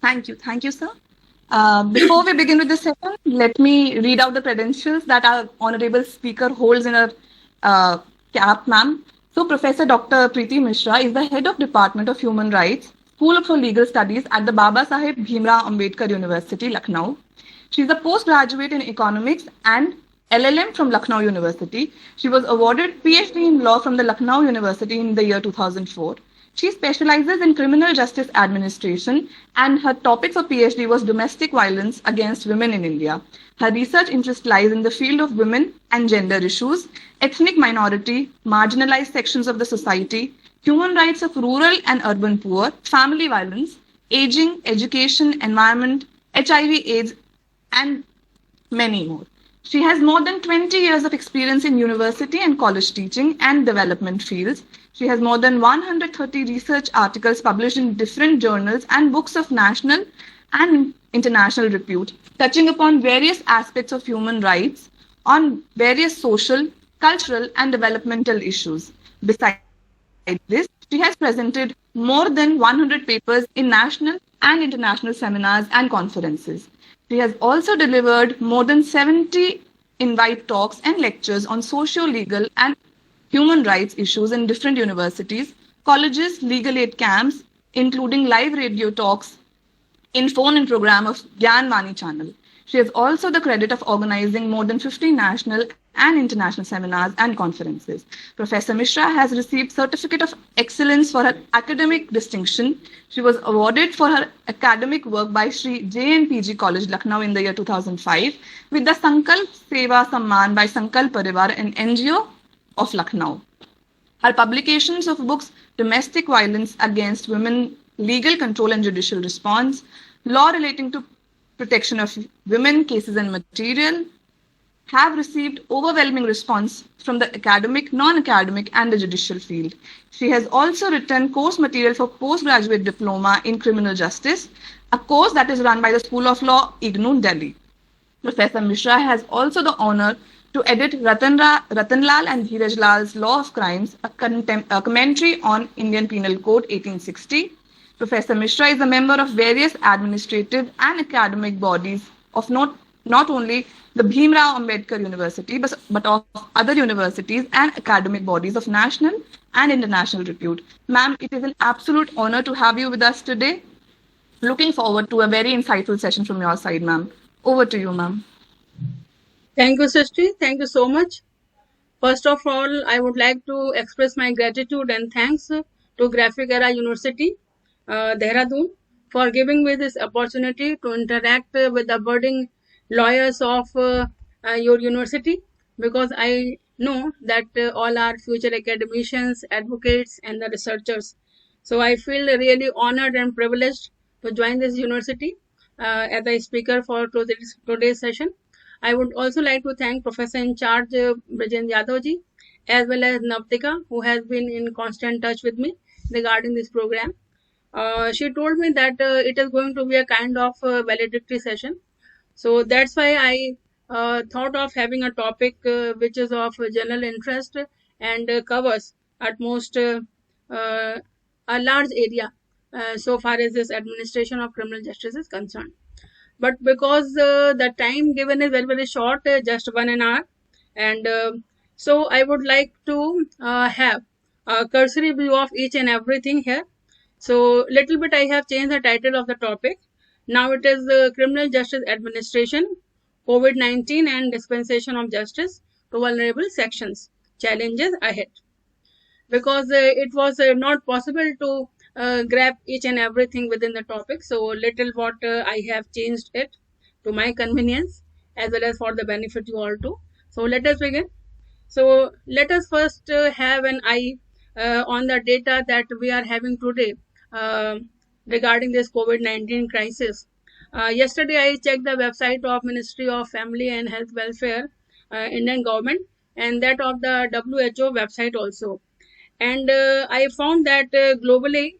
Thank you, sir. Before we begin with the session, let me read out the credentials that our honorable speaker holds in her cap, ma'am. So, Professor Dr. Preeti Mishra is the head of Department of Human Rights, School for Legal Studies at the Baba Saheb Bhimrao Ambedkar University, Lucknow. She is a postgraduate in economics and LLM from Lucknow University. She was awarded PhD in law from the Lucknow University in the year 2004. She specializes in criminal justice administration, and her topic for PhD was domestic violence against women in India. Her research interest lies in the field of women and gender issues, ethnic minority, marginalized sections of the society, human rights of rural and urban poor, family violence, aging, education, environment, HIV/AIDS, and many more. She has more than 20 years of experience in university and college teaching and development fields. She has more than 130 research articles published in different journals and books of national and international repute, touching upon various aspects of human rights on various social, cultural, and developmental issues. Besides this, she has presented more than 100 papers in national and international seminars and conferences. She has also delivered more than 70 invite talks and lectures on socio-legal and human rights issues in different universities, colleges, legal aid camps, including live radio talks in phone-in program of Gyan Vani channel. She has also the credit of organizing more than 50 national and international seminars and conferences. Professor Mishra has received Certificate of Excellence for her academic distinction. She was awarded for her academic work by Sri JNPG College, Lucknow in the year 2005 with the Sankalp Seva Samman by Sankalp Parivar, an NGO of Lucknow. Her publications of books Domestic Violence Against Women, Legal Control and Judicial Response, Law Relating to Protection of Women, Cases and Material, have received overwhelming response from the academic, non-academic, and the judicial field. She has also written course material for postgraduate diploma in criminal justice, a course that is run by the School of Law, IGNOU, Delhi. Professor Mishra has also the honor to edit Ratanlal and Dheeraj Lal's Law of Crimes, a commentary on Indian Penal Code 1860. Professor Mishra is a member of various administrative and academic bodies of not only the Bhimrao Ambedkar University, but of other universities and academic bodies of national and international repute. Ma'am, it is an absolute honor to have you with us today. Looking forward to a very insightful session from your side, ma'am. Over to you, ma'am. Thank you, Srishti. Thank you so much. First of all, I would like to express my gratitude and thanks to Graphic Era University, Dehradun, for giving me this opportunity to interact with the budding lawyers of your university, because I know that all are future academicians, advocates, and the researchers. So I feel really honored and privileged to join this university as a speaker for today's session. I would also like to thank Professor in charge Brajen Yadavji, as well as Navtika, who has been in constant touch with me regarding this program. She told me that it is going to be a kind of valedictory session. So that's why I thought of having a topic which is of general interest and covers at most a large area so far as this administration of criminal justice is concerned. But because the time given is very, very short, just 1 hour, and so I would like to have a cursory view of each and everything here. So little bit I have changed the title of the topic. Now it is Criminal Justice Administration, Covid-19 and Dispensation of Justice to Vulnerable Sections, Challenges Ahead. Because it was not possible to grab each and everything within the topic, so little what I have changed it to my convenience as well as for the benefit you all too. So let us begin. So let us first have an eye on the data that we are having today regarding this COVID-19 crisis. Yesterday I checked the website of Ministry of Family and Health Welfare, Indian government, and that of the WHO website also. And I found that globally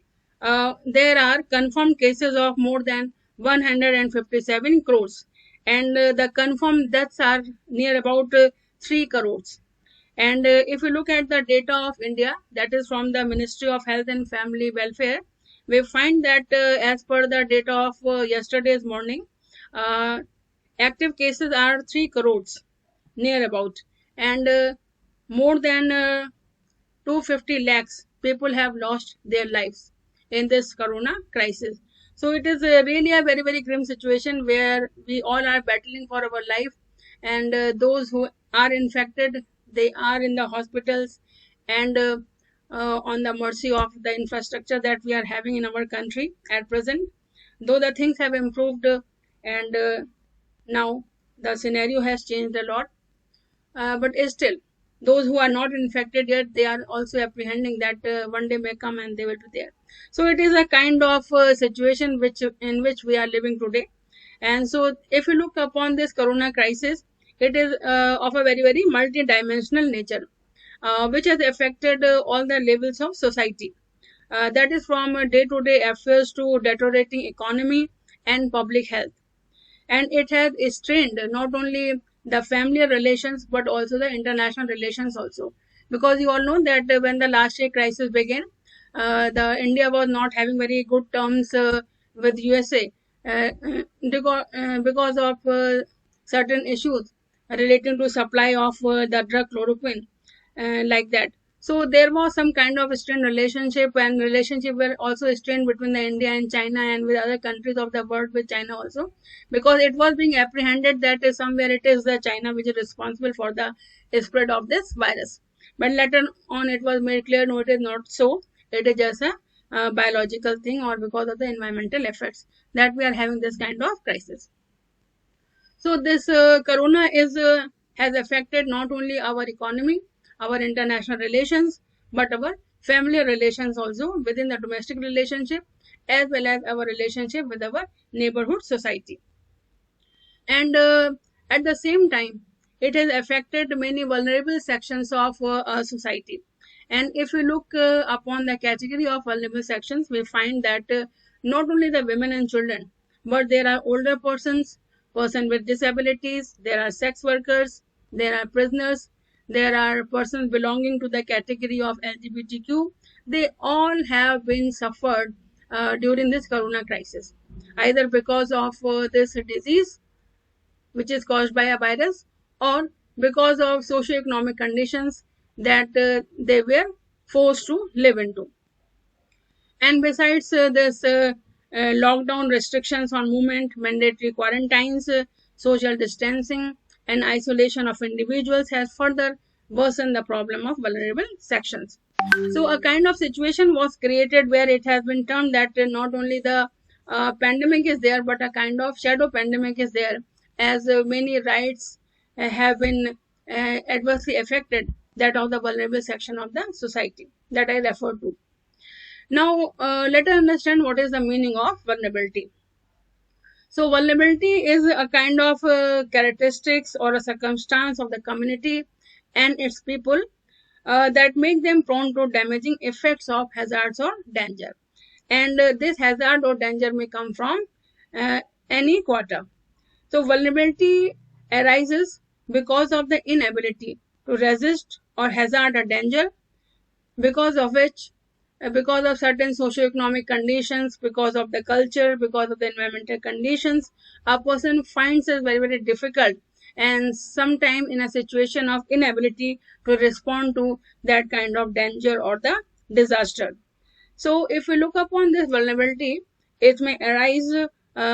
there are confirmed cases of more than 157 crores, and the confirmed deaths are near about 3 crores. And if you look at the data of India, that is from the Ministry of Health and Family Welfare, we find that as per the data of yesterday's morning, active cases are 3 crores near about, and more than 250 lakhs people have lost their lives in this corona crisis. So it is really a very, very grim situation where we all are battling for our life, and those who are infected, they are in the hospitals, and on the mercy of the infrastructure that we are having in our country at present. Though the things have improved, and now the scenario has changed a lot, but still, those who are not infected yet, they are also apprehending that one day may come and they will be there. So it is a kind of situation in which we are living today. And so if you look upon this corona crisis, it is of a very, very multi-dimensional nature, which has affected all the levels of society. That is from day-to-day affairs to deteriorating economy and public health. And it has strained not only the familiar relations but also the international relations also, because you all know that when the last year crisis began, the India was not having very good terms with USA, because of certain issues relating to supply of the drug chloroquine, like that. So there was some kind of strained relationship, and relationship were also strained between the India and China and with other countries of the world, with China also, because it was being apprehended that somewhere it is the China which is responsible for the spread of this virus. But later on it was made clear, no, it is not so. It is just a biological thing, or because of the environmental effects that we are having this kind of crisis. So this corona is has affected not only our economy, our international relations, but our family relations also within the domestic relationship, as well as our relationship with our neighborhood society. And at the same time, it has affected many vulnerable sections of our society. And if we look upon the category of vulnerable sections, we find that not only the women and children, but there are older persons, person with disabilities, there are sex workers, there are prisoners, there are persons belonging to the category of LGBTQ. They all have been suffered during this corona crisis, either because of this disease which is caused by a virus, or because of socioeconomic conditions that they were forced to live into. And besides this lockdown restrictions on movement, mandatory quarantines, social distancing, and isolation of individuals has further worsened the problem of vulnerable sections. So a kind of situation was created where it has been termed that not only the pandemic is there, but a kind of shadow pandemic is there, as many rights have been adversely affected, that of the vulnerable section of the society that I referred to. Now, let us understand what is the meaning of vulnerability. So, vulnerability is a kind of characteristics or a circumstance of the community and its people that make them prone to damaging effects of hazards or danger. And this hazard or danger may come from any quarter. So, vulnerability arises because of the inability to resist or hazard a danger, because of which, because of certain socioeconomic conditions, because of the culture, because of the environmental conditions, a person finds it very, very difficult and sometime in a situation of inability to respond to that kind of danger or the disaster. So if we look upon this vulnerability, it may arise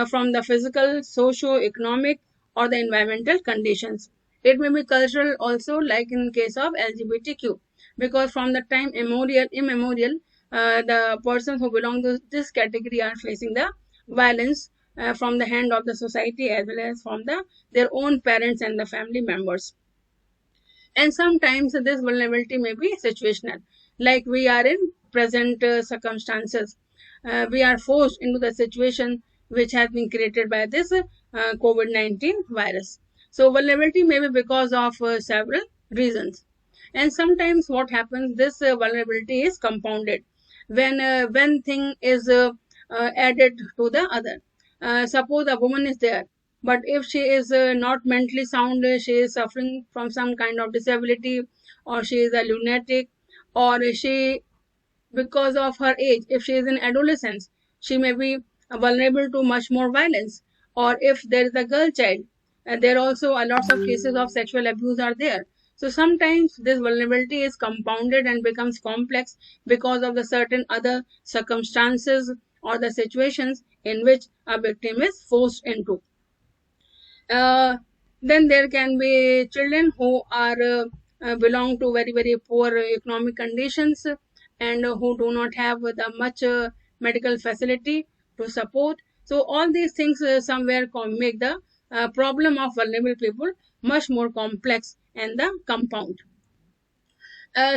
from the physical, socio-economic, or the environmental conditions. It may be cultural also, like in case of LGBTQ, because from the time immemorial, the persons who belong to this category are facing the violence from the hand of the society, as well as from their own parents and the family members. And sometimes this vulnerability may be situational, like we are in present circumstances. We are forced into the situation which has been created by this COVID-19 virus. So vulnerability may be because of several reasons. And sometimes what happens, this vulnerability is compounded when thing is added to the other. Suppose a woman is there, but if she is not mentally sound, she is suffering from some kind of disability, or she is a lunatic, or she because of her age. If she is in adolescence, she may be vulnerable to much more violence. Or if there is a girl child, there also are lots of cases of sexual abuse are there. So sometimes this vulnerability is compounded and becomes complex because of the certain other circumstances or the situations in which a victim is forced into. uh, then there can be children who are belong to very poor economic conditions, and who do not have the much medical facility to support. So all these things somewhere make the problem of vulnerable people much more complex and the compound.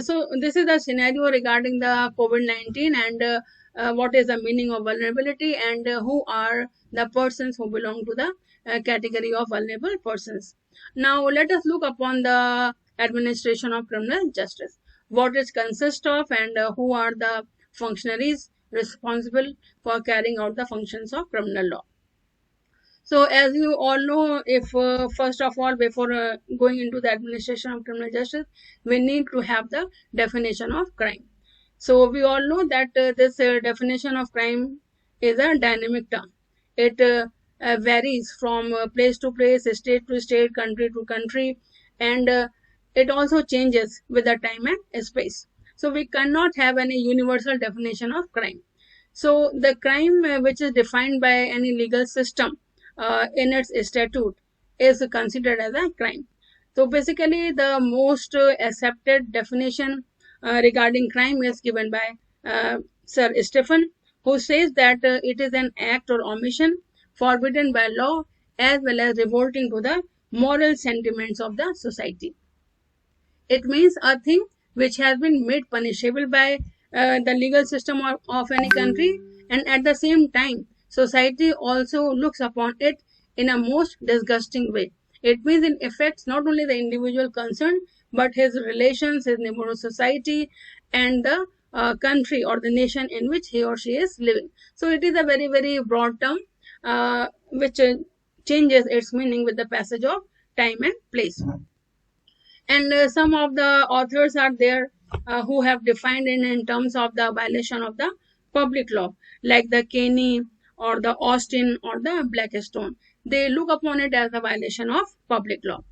So this is the scenario regarding the COVID-19, and what is the meaning of vulnerability, and who are the persons who belong to the category of vulnerable persons. Now let us look upon the administration of criminal justice, what it consists of, and who are the functionaries responsible for carrying out the functions of criminal law. So, as you all know, if first of all, before going into the administration of criminal justice, we need to have the definition of crime. So, we all know that this definition of crime is a dynamic term. It varies from place to place, state to state, country to country, and it also changes with the time and space. So, we cannot have any universal definition of crime. So, the crime which is defined by any legal system in its statute is considered as a crime. So basically, the most accepted definition regarding crime is given by Sir Stephen, who says that it is an act or omission forbidden by law as well as revolting to the moral sentiments of the society. It means a thing which has been made punishable by the legal system of any country, and at the same time, society also looks upon it in a most disgusting way. It means it affects not only the individual concerned, but his relations, his neighborhood society, and the country or the nation in which he or she is living. So it is a very broad term which changes its meaning with the passage of time and place. And some of the authors are there who have defined in terms of the violation of the public law, like the Caney or the Austin or the Blackstone. They look upon it as a violation of public law.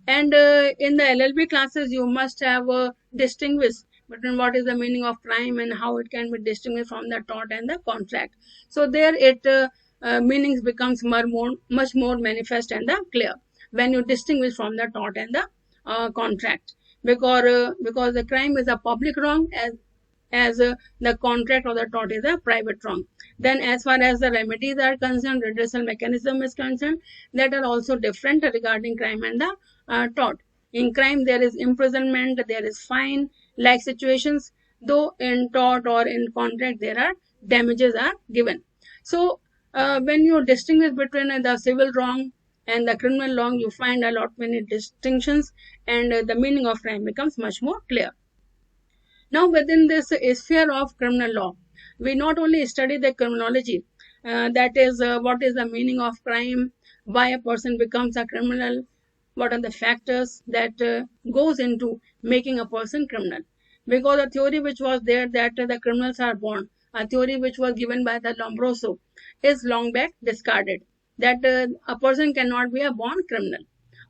And in the LLB classes, you must have distinguished between what is the meaning of crime and how it can be distinguished from the tort and the contract. So there it meanings becomes much more manifest and clear when you distinguish from the tort and the contract, because the crime is a public wrong as the contract or the tort is a private wrong. Then as far as the remedies are concerned, redressal mechanism is concerned, that are also different regarding crime and the tort. In crime there is imprisonment, there is fine like situations, though in tort or in contract there are damages are given. So when you distinguish between the civil wrong and the criminal law, you find a lot many distinctions, and the meaning of crime becomes much more clear. Now, within this sphere of criminal law, we not only study the criminology, that is, what is the meaning of crime, why a person becomes a criminal, what are the factors that goes into making a person criminal. Because a theory which was there that the criminals are born, a theory which was given by the Lombroso, is long back discarded. That a person cannot be a born criminal.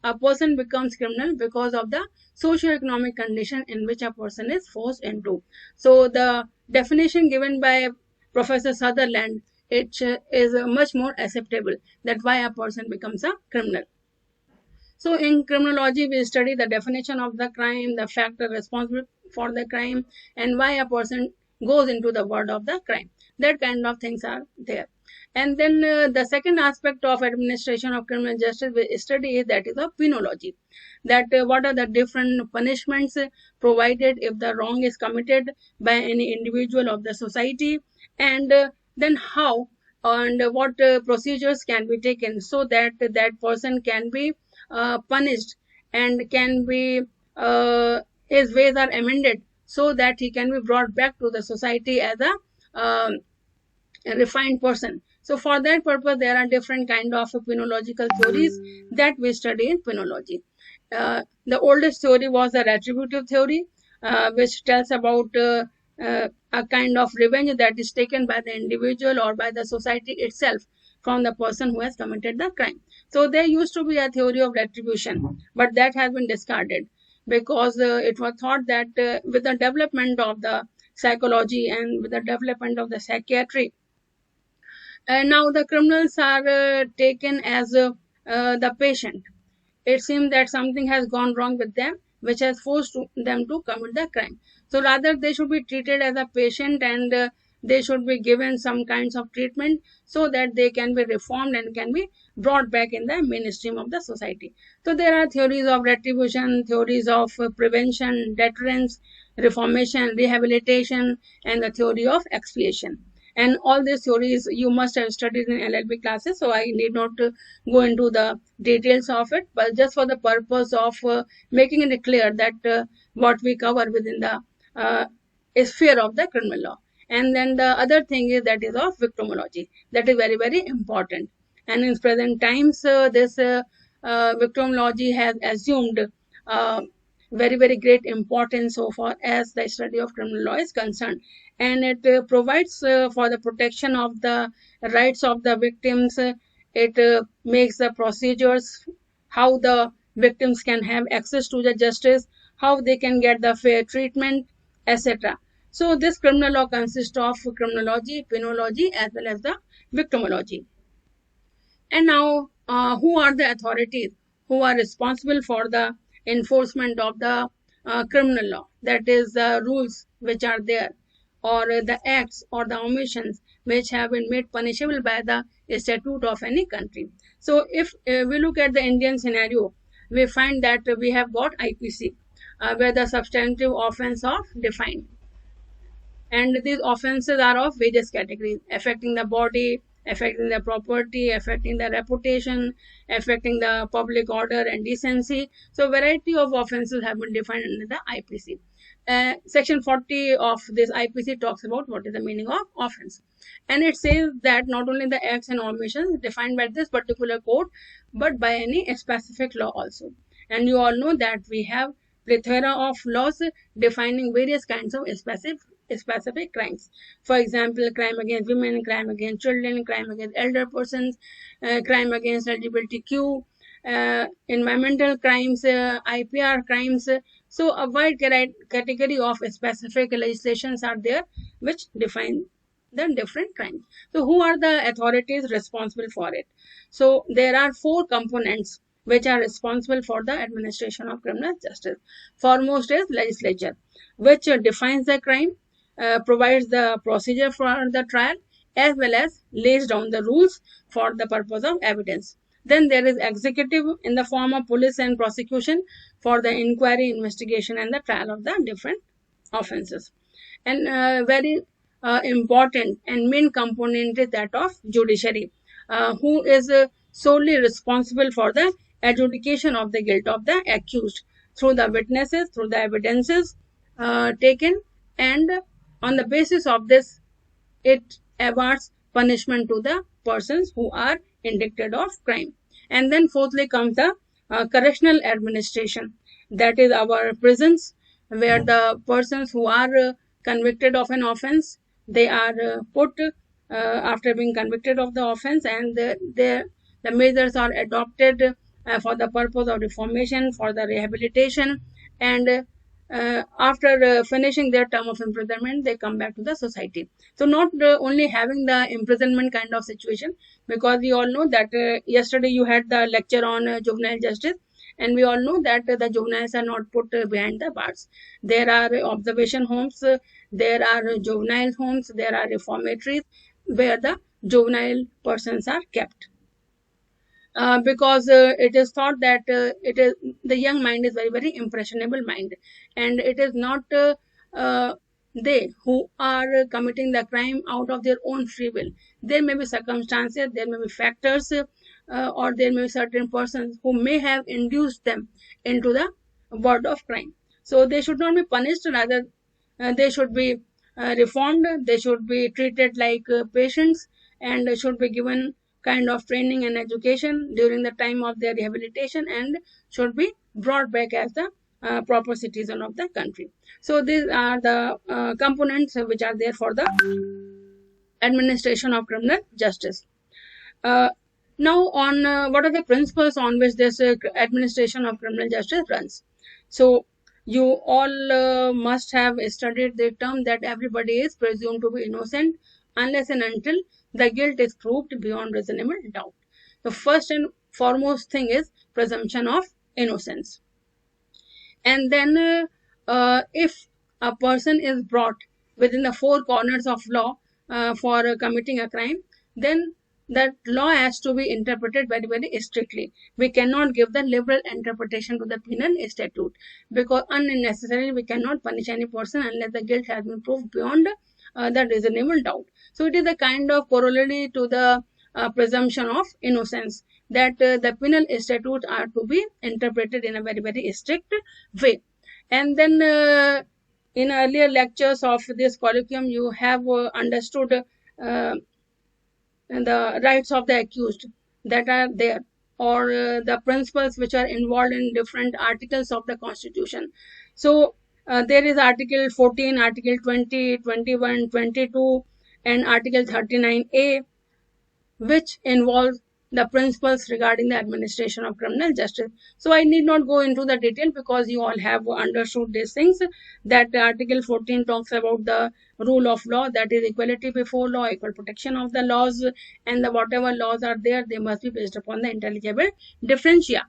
A person becomes criminal because of the socio-economic condition in which a person is forced into. So the definition given by Professor Sutherland, it is much more acceptable, that why a person becomes a criminal. So in criminology, we study the definition of the crime, the factor responsible for the crime, and why a person goes into the world of the crime. That kind of things are there. And then the second aspect of administration of criminal justice we study is that is of penology. That what are the different punishments provided if the wrong is committed by any individual of the society, and then how and what procedures can be taken so that that person can be punished and can be his ways are amended so that he can be brought back to the society as a refined person. So for that purpose, there are different kind of penological theories that we study in penology. The oldest theory was the retributive theory, which tells about a kind of revenge that is taken by the individual or by the society itself from the person who has committed the crime. So there used to be a theory of retribution, but that has been discarded because it was thought that with the development of the psychology and with the development of the psychiatry, and now the criminals are taken as the patient. It seems that something has gone wrong with them, which has forced them to commit the crime. So rather, they should be treated as a patient, and they should be given some kinds of treatment so that they can be reformed and can be brought back in the mainstream of the society. So there are theories of retribution, theories of prevention, deterrence, reformation, rehabilitation, and the theory of expiation. And all these theories you must have studied in LLB classes, so I need not go into the details of it, but just for the purpose of making it clear that what we cover within the sphere of the criminal law. And then the other thing is that is of victimology. That is very, very important. And in present times, this victimology has assumed very, very great importance so far as the study of criminal law is concerned. And it provides for the protection of the rights of the victims. It makes the procedures, how the victims can have access to the justice, how they can get the fair treatment, etc. So this criminal law consists of criminology, penology, as well as the victimology. And now, who are the authorities who are responsible for the enforcement of the criminal law? That is, the rules which are there, or the acts or the omissions which have been made punishable by the statute of any country. So, if we look at the Indian scenario, we find that we have got IPC, where the substantive offense of defined, and these offenses are of various categories: affecting the body, affecting the property, affecting the reputation, affecting the public order and decency. So variety of offenses have been defined in the IPC. Section 40 of this IPC talks about what is the meaning of offense, and it says that not only the acts and omissions defined by this particular code, but by any specific law also. And you all know that we have plethora of laws defining various kinds of specific crimes. For example, crime against women, crime against children, crime against elder persons, crime against LGBTQ, environmental crimes, IPR crimes. So a wide category of specific legislations are there which define the different crimes. So who are the authorities responsible for it? So there are four components which are responsible for the administration of criminal justice. Foremost is legislature, which defines the crime, provides the procedure for the trial, as well as lays down the rules for the purpose of evidence. Then there is executive in the form of police and prosecution for the inquiry, investigation, and the trial of the different offenses. And very important and main component is that of judiciary, who is solely responsible for the adjudication of the guilt of the accused through the witnesses, through the evidences taken, and on the basis of this, it awards punishment to the persons who are indicted of crime. And then fourthly comes the correctional administration, that is our prisons, where the persons who are convicted of an offense, they are put after being convicted of the offense, and the measures are adopted for the purpose of reformation, for the rehabilitation, and after finishing their term of imprisonment, they come back to the society. So not only having the imprisonment kind of situation, because we all know that yesterday you had the lecture on juvenile justice, and we all know that the juveniles are not put behind the bars. There are observation homes, there are juvenile homes, there are reformatories where the juvenile persons are kept. Because it is thought that it is the young mind is very, very impressionable mind, and it is not they who are committing the crime out of their own free will. There may be circumstances, there may be factors, or there may be certain persons who may have induced them into the world of crime. So they should not be punished, rather they should be reformed, they should be treated like patients, and should be given kind of training and education during the time of their rehabilitation, and should be brought back as the proper citizen of the country. So these are the components which are there for the administration of criminal justice. Uh, Now, on what are the principles on which this administration of criminal justice runs? So, you all must have studied the term that everybody is presumed to be innocent unless and until the guilt is proved beyond reasonable doubt. The first and foremost thing is presumption of innocence. And then, if a person is brought within the four corners of law for committing a crime, then that law has to be interpreted very, very strictly. We cannot give the liberal interpretation to the penal statute, because unnecessarily we cannot punish any person unless the guilt has been proved beyond the reasonable doubt. So it is a kind of corollary to the presumption of innocence, that the penal statutes are to be interpreted in a very, very strict way. And then in earlier lectures of this curriculum, you have understood the rights of the accused that are there, or the principles which are involved in different articles of the Constitution. So there is Article 14, Article 20, 21, 22, and Article 39A, which involves the principles regarding the administration of criminal justice. So I need not go into the detail because you all have understood these things, that Article 14 talks about the rule of law, that is equality before law, equal protection of the laws, and the whatever laws are there, they must be based upon the intelligible differentia.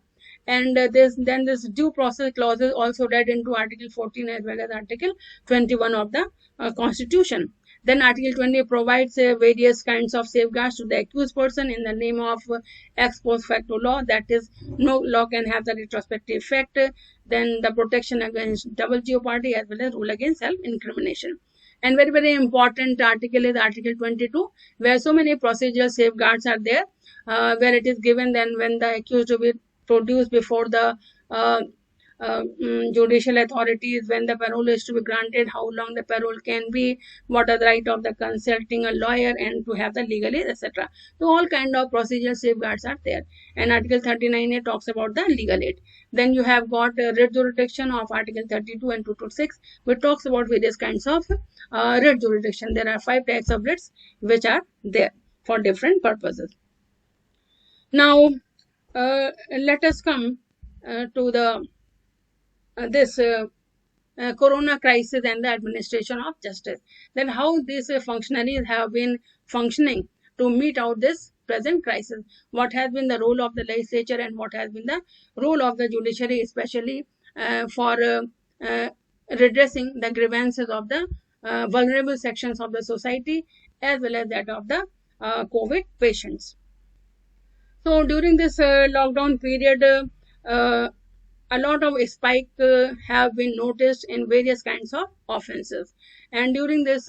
And this due process clause is also read into Article 14 as well as Article 21 of the Constitution. Then Article 20 provides various kinds of safeguards to the accused person in the name of ex post facto law, that is, no law can have the retrospective effect. Then the protection against double jeopardy as well as rule against self-incrimination. And very, very important article is Article 22, where so many procedural safeguards are there, where it is given then when the accused will be produced before the judicial authorities, when the parole is to be granted, how long the parole can be, what are the right of the consulting a lawyer, and to have the legal aid, etc. So all kind of procedural safeguards are there. And Article 39A talks about the legal aid. Then you have got writ jurisdiction of Article 32 and 226, which talks about various kinds of writ jurisdiction. There are 5 types of writs which are there for different purposes. Now, let us come to the this corona crisis and the administration of justice. Then how these functionaries have been functioning to meet out this present crisis. What has been the role of the legislature and what has been the role of the judiciary, especially for redressing the grievances of the vulnerable sections of the society as well as that of the COVID patients. So during this lockdown period, a lot of spike have been noticed in various kinds of offenses, and during this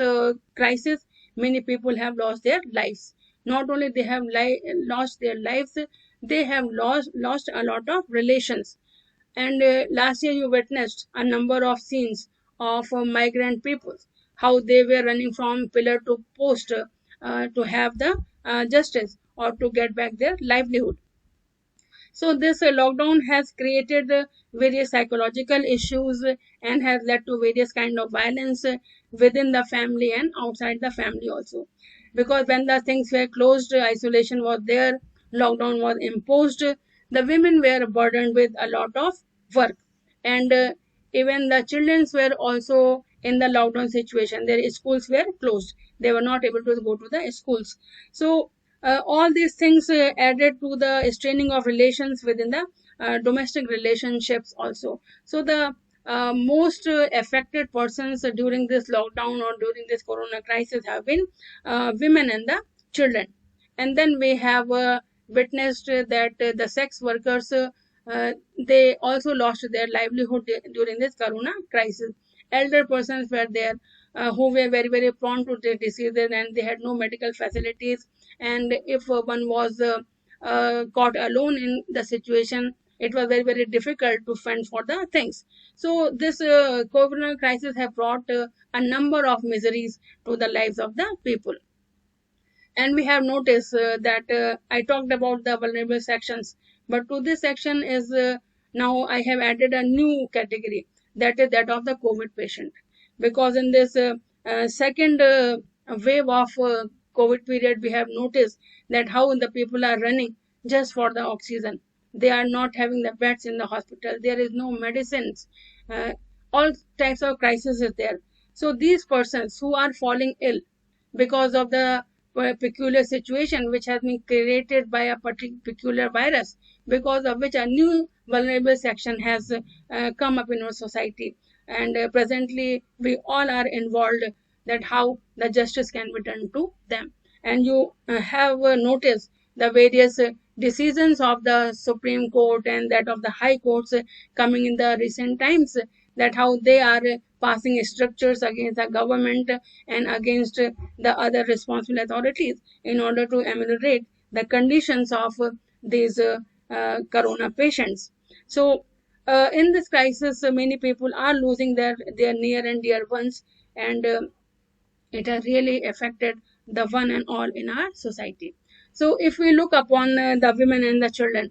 crisis many people have lost their lives. Not only they have lost their lives, they have lost a lot of relations. And last year you witnessed a number of scenes of migrant people, how they were running from pillar to post to have the justice or to get back their livelihood. So this lockdown has created various psychological issues and has led to various kind of violence within the family and outside the family also. Because when the things were closed, isolation was there, lockdown was imposed, the women were burdened with a lot of work. And even the children were also in the lockdown situation. Their schools were closed. They were not able to go to the schools. So all these things added to the straining of relations within the domestic relationships also. So the most affected persons during this lockdown or during this corona crisis have been women and the children. And then we have witnessed that the sex workers, they also lost their livelihood during this corona crisis. Elder persons were there who were very, very prone to the diseases and they had no medical facilities. And if one was caught alone in the situation, it was very, very difficult to fend for the things. So this corona crisis have brought a number of miseries to the lives of the people. And we have noticed that I talked about the vulnerable sections, but to this section is now I have added a new category, that is that of the COVID patient. Because in this second wave of COVID period, we have noticed that how the people are running just for the oxygen. They are not having the beds in the hospital. There is no medicines. All types of crisis is there. So these persons who are falling ill because of the peculiar situation which has been created by a peculiar virus, because of which a new vulnerable section has come up in our society. And presently we all are involved that how the justice can be done to them. And you have noticed the various decisions of the Supreme Court and that of the high courts coming in the recent times, that how they are passing structures against the government and against the other responsible authorities in order to ameliorate the conditions of these corona patients. So in this crisis, many people are losing their near and dear ones, and it has really affected the one and all in our society. So if we look upon the women and the children,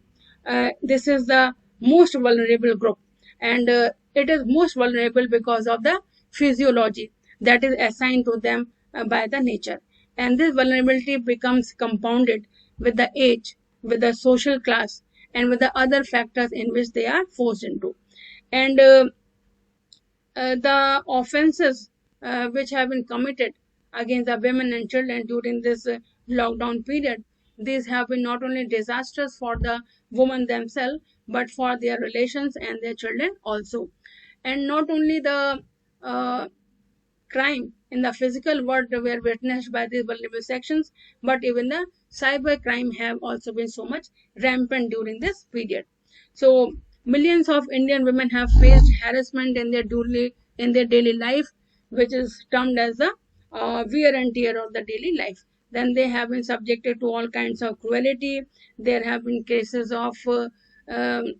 this is the most vulnerable group, and it is most vulnerable because of the physiology that is assigned to them by the nature. And this vulnerability becomes compounded with the age, with the social class, and with the other factors in which they are forced into. And the offenses which have been committed against the women and children during this lockdown period, these have been not only disastrous for the women themselves, but for their relations and their children also. And not only the crime in the physical world were witnessed by these vulnerable sections, but even the cyber crime have also been so much rampant during this period. So millions of Indian women have faced harassment in their daily life, which is termed as the wear and tear of the daily life. Then they have been subjected to all kinds of cruelty. There have been cases of um,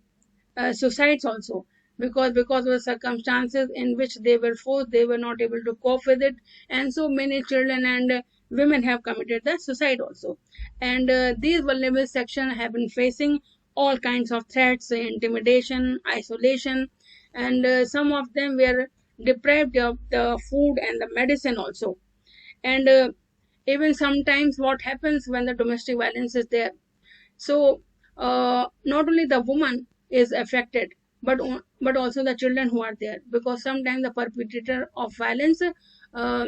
suicides also, because of the circumstances in which they were forced, they were not able to cope with it, and so many children and women have committed the suicide also. And these vulnerable sections have been facing all kinds of threats, intimidation, isolation, and some of them were deprived of the food and the medicine also. And even sometimes what happens when the domestic violence is there, so not only the woman is affected, but also the children who are there, because sometimes the perpetrator of violence uh,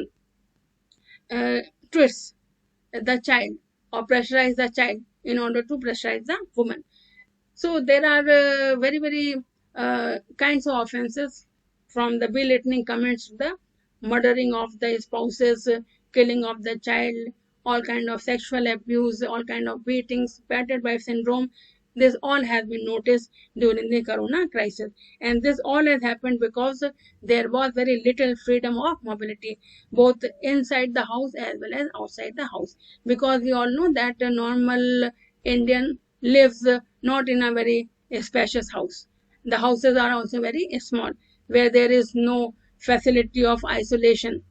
uh, twists the child or pressurize the child in order to pressurize the woman. So there are very kinds of offenses, from the belittling comments to the murdering of the spouses, killing of the child, all kind of sexual abuse, all kind of beatings, battered wife syndrome. This all has been noticed during the corona crisis, and this all has happened because there was very little freedom of mobility, both inside the house as well as outside the house. Because we all know that a normal Indian lives not in a very spacious house. The houses are also very small, where there is no facility of isolation.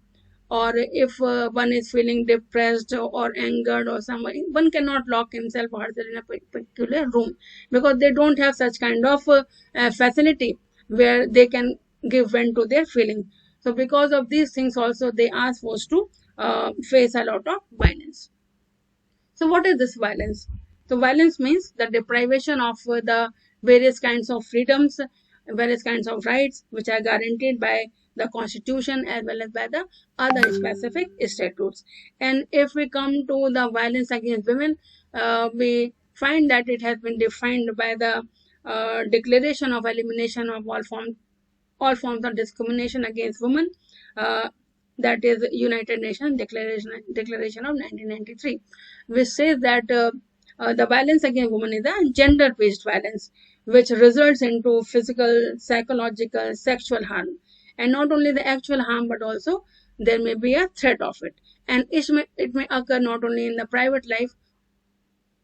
Or if one is feeling depressed or angered or something, one cannot lock himself or herself in a particular room, because they don't have such kind of facility where they can give vent to their feeling. So because of these things also, they are forced to face a lot of violence. So, what is this violence? So, violence means the deprivation of the various kinds of freedoms, various kinds of rights which are guaranteed by the Constitution as well as by the other specific statutes. And if we come to the violence against women, we find that it has been defined by the Declaration of Elimination of all forms of discrimination against women, uh, that is United Nations Declaration of 1993, which says that the violence against women is a gender-based violence which results into physical, psychological, sexual harm, and not only the actual harm, but also there may be a threat of it, and it may occur not only in the private life,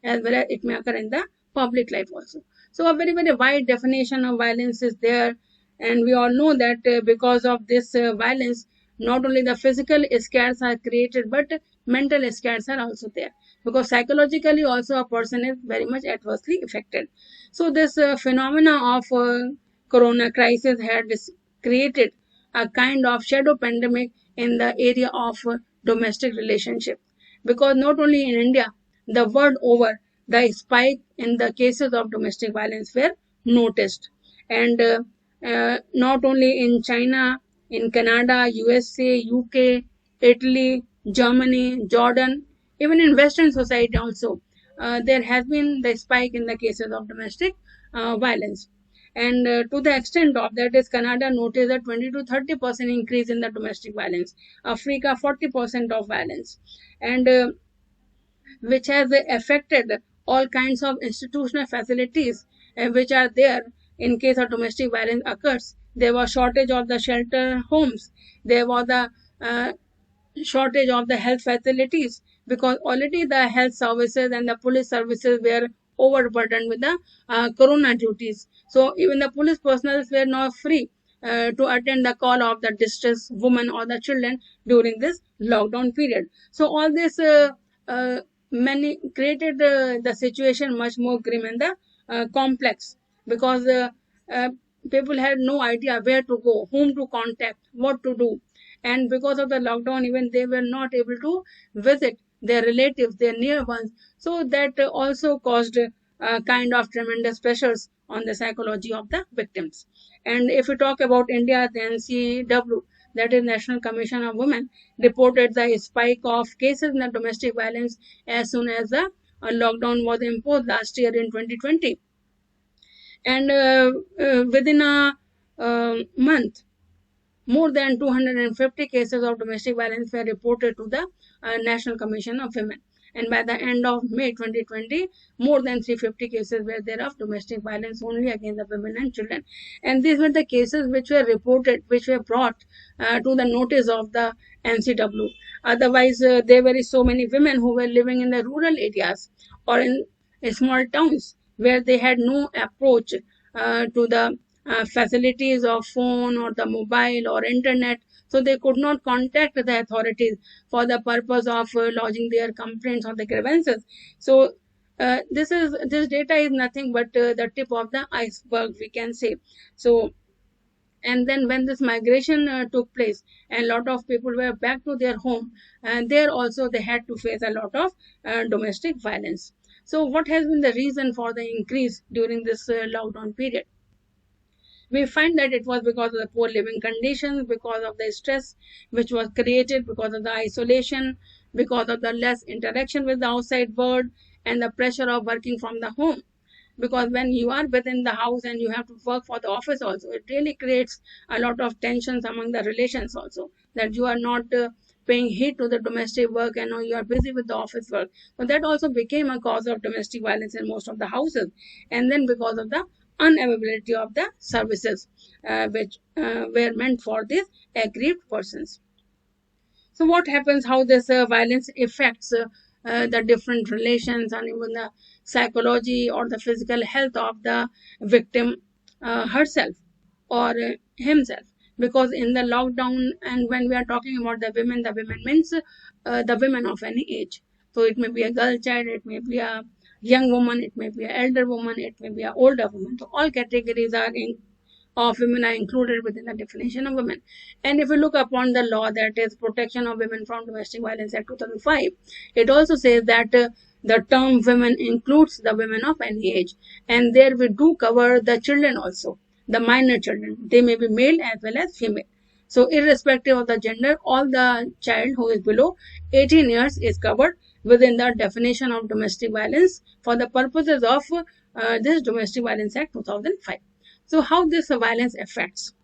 as well as it may occur in the public life also. So a very wide definition of violence is there, and we all know that because of this violence, not only the physical scares are created, but mental scares are also there. because psychologically also a person is very much adversely affected. So this phenomena of corona crisis had created a kind of shadow pandemic in the area of domestic relationship, because not only in India, the world over, the spike in the cases of domestic violence were noticed. And not only in China, in Canada, USA, UK, Italy, Germany, Jordan, even in Western society also, there has been the spike in the cases of domestic violence. And to the extent of that is Canada noticed a 20 to 30% increase in the domestic violence, Africa 40% of violence, and which has affected all kinds of institutional facilities which are there in case of domestic violence occurs. There was shortage of the shelter homes. There was the shortage of the health facilities, because already the health services and the police services were overburdened with the corona duties. So even the police personnel were not free to attend the call of the distressed women or the children during this lockdown period. So all this many created the situation much more grim and the complex, because uh, people had no idea where to go, whom to contact, what to do. And because of the lockdown, even they were not able to visit their relatives, their near ones. So that also caused kind of tremendous pressures on the psychology of the victims. And if we talk about India, the NCW, that is National Commission of Women, reported the spike of cases in the domestic violence as soon as the lockdown was imposed last year in 2020. And within a month, more than 250 cases of domestic violence were reported to the National Commission of Women. And by the end of May 2020, more than 350 cases were there of domestic violence only against the women and children. And these were the cases which were reported, which were brought to the notice of the NCW. Otherwise, there were so many women who were living in the rural areas or in small towns where they had no approach to the facilities of phone or the mobile or internet, so they could not contact the authorities for the purpose of lodging their complaints or the grievances. So this data is nothing but the tip of the iceberg, we can say. So, and then when this migration took place and a lot of people were back to their home, and there also they had to face a lot of domestic violence. So what has been the reason for the increase during this lockdown period? We find that it was because of the poor living conditions, because of the stress which was created, because of the isolation, because of the less interaction with the outside world, and the pressure of working from the home. Because when you are within the house and you have to work for the office also, it really creates a lot of tensions among the relations also, that you are not paying heed to the domestic work and you are busy with the office work. So that also became a cause of domestic violence in most of the houses. And then because of the unavailability of the services which were meant for these aggrieved persons. So what happens, how this violence affects the different relations and even the psychology or the physical health of the victim herself or himself? Because in the lockdown, and when we are talking about the women means the women of any age. So it may be a girl child, it may be a young woman, it may be an elder woman, it may be an older woman. So all categories of women are included within the definition of women. And if we look upon the law, that is Protection of Women from Domestic Violence Act 2005, it also says that the term women includes the women of any age, and there we do cover the children also, the minor children. They may be male as well as female. So irrespective of the gender, all the child who is below 18 years is covered within the definition of domestic violence for the purposes of this Domestic Violence Act 2005. So how this violence affects?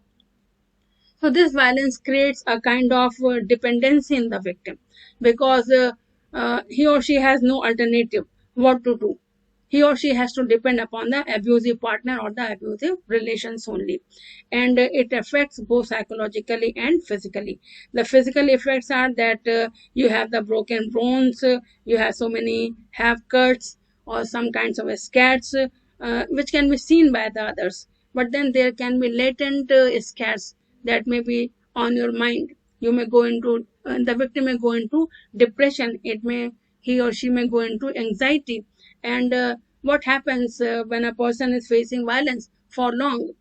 So this violence creates a kind of dependency in the victim, because he or she has no alternative what to do. He or she has to depend upon the abusive partner or the abusive relations only. And it affects both psychologically and physically. The physical effects are that you have the broken bones, you have so many have cuts or some kinds of scars which can be seen by the others. But then there can be latent scars that may be on your mind. You may go into, the victim may go into depression. It may he or she may go into anxiety. And what happens when a person is facing violence for long?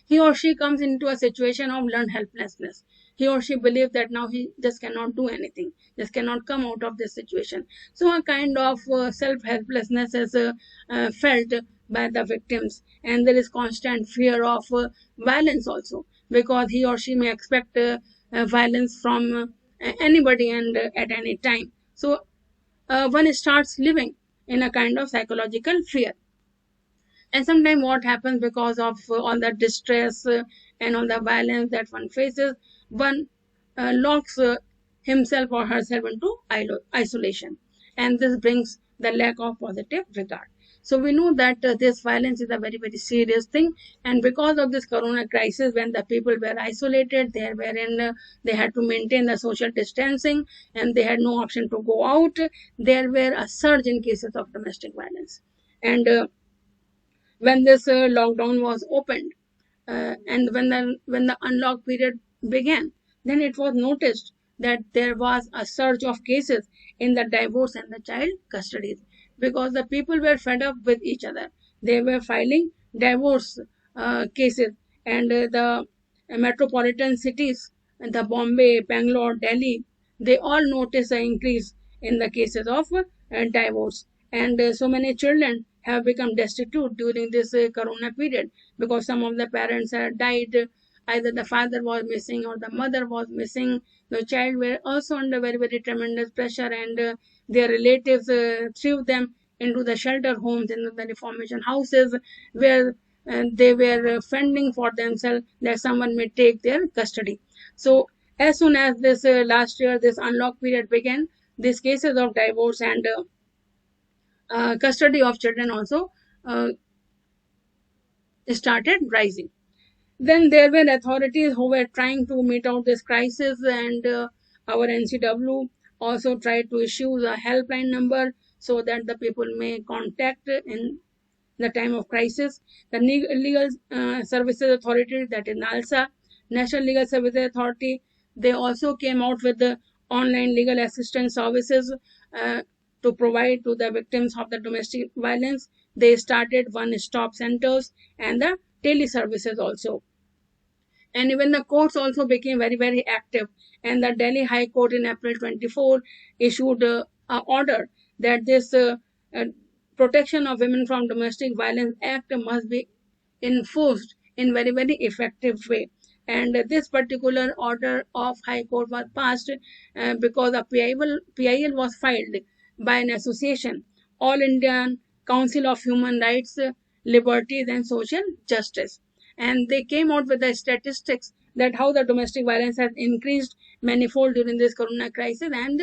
He or she comes into a situation of learned helplessness. He or she believes that now he just cannot do anything, just cannot come out of this situation. So a kind of self-helplessness is felt by the victims, and there is constant fear of violence also, because he or she may expect violence from anybody and at any time. So one starts living in a kind of psychological fear. And sometimes what happens, because of all the distress and all the violence that one faces, one locks himself or herself into isolation, and this brings the lack of positive regard. So we know that this violence is a very, very serious thing, and because of this corona crisis, when the people were isolated, they had to maintain the social distancing, and they had no option to go out. There were a surge in cases of domestic violence. And when this lockdown was opened, and when the unlock period began, then it was noticed that there was a surge of cases in the divorce and the child custody, because the people were fed up with each other. They were filing divorce cases, and the metropolitan cities, the Bombay, Bangalore, Delhi, they all noticed an increase in the cases of divorce. And so many children have become destitute during this corona period, because some of the parents had died. Either the father was missing or the mother was missing. The child were also under very, very tremendous pressure, and their relatives threw them into the shelter homes, into the reformation houses, where they were fending for themselves that someone may take their custody. So as soon as this last year, this unlock period began, these cases of divorce and custody of children also started rising. Then there were authorities who were trying to meet out this crisis, and our NCW also tried to issue a helpline number so that the people may contact in the time of crisis. The Legal Services Authority, that is NALSA, National Legal Services Authority, they also came out with the online legal assistance services to provide to the victims of the domestic violence. They started one-stop centers and the tele-services also. And even the courts also became very, very active. And the Delhi High Court in April 24 issued an order that this Protection of Women from Domestic Violence Act must be enforced in very, very effective way. And this particular order of High Court was passed because a PIL was filed by an association, All Indian Council of Human Rights, Liberties and Social Justice. And they came out with the statistics that how the domestic violence has increased manifold during this corona crisis, and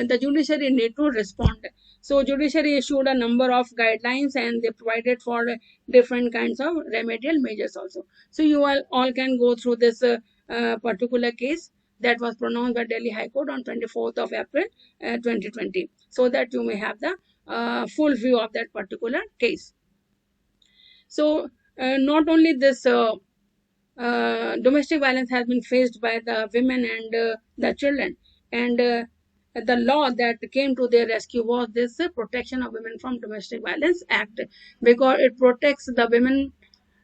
the judiciary need to respond. So judiciary issued a number of guidelines, and they provided for different kinds of remedial measures also. So you all can go through this particular case that was pronounced by Delhi High Court on 24th of April 2020, so that you may have the full view of that particular case. So not only this domestic violence has been faced by the women and the children, and the law that came to their rescue was this Protection of Women from Domestic Violence Act, because it protects the women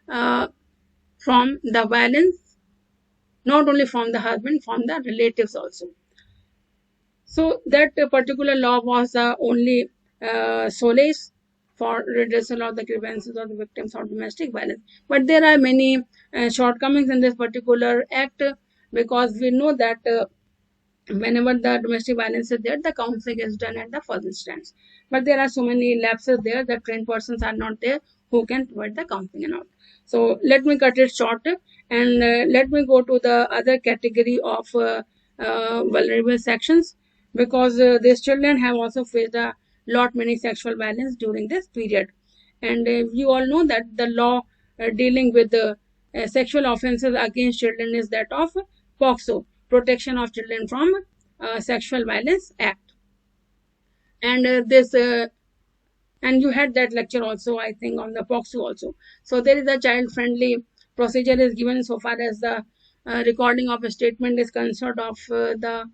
from the violence, not only from the husband, from the relatives also. So that particular law was only solace for redressal of the grievances of the victims of domestic violence. But there are many shortcomings in this particular act, because we know that whenever the domestic violence is there, the counseling is done at the first instance. But there are so many lapses there that trained persons are not there who can provide the counseling and all. So let me cut it short, and let me go to the other category of vulnerable sections, because these children have also faced a lot many sexual violence during this period. And you all know that the law dealing with the sexual offences against children is that of POCSO, Protection of Children from Sexual Violence Act. And and you had that lecture also, I think, on the POCSO also. So there is a child-friendly procedure is given so far as the recording of a statement is concerned of the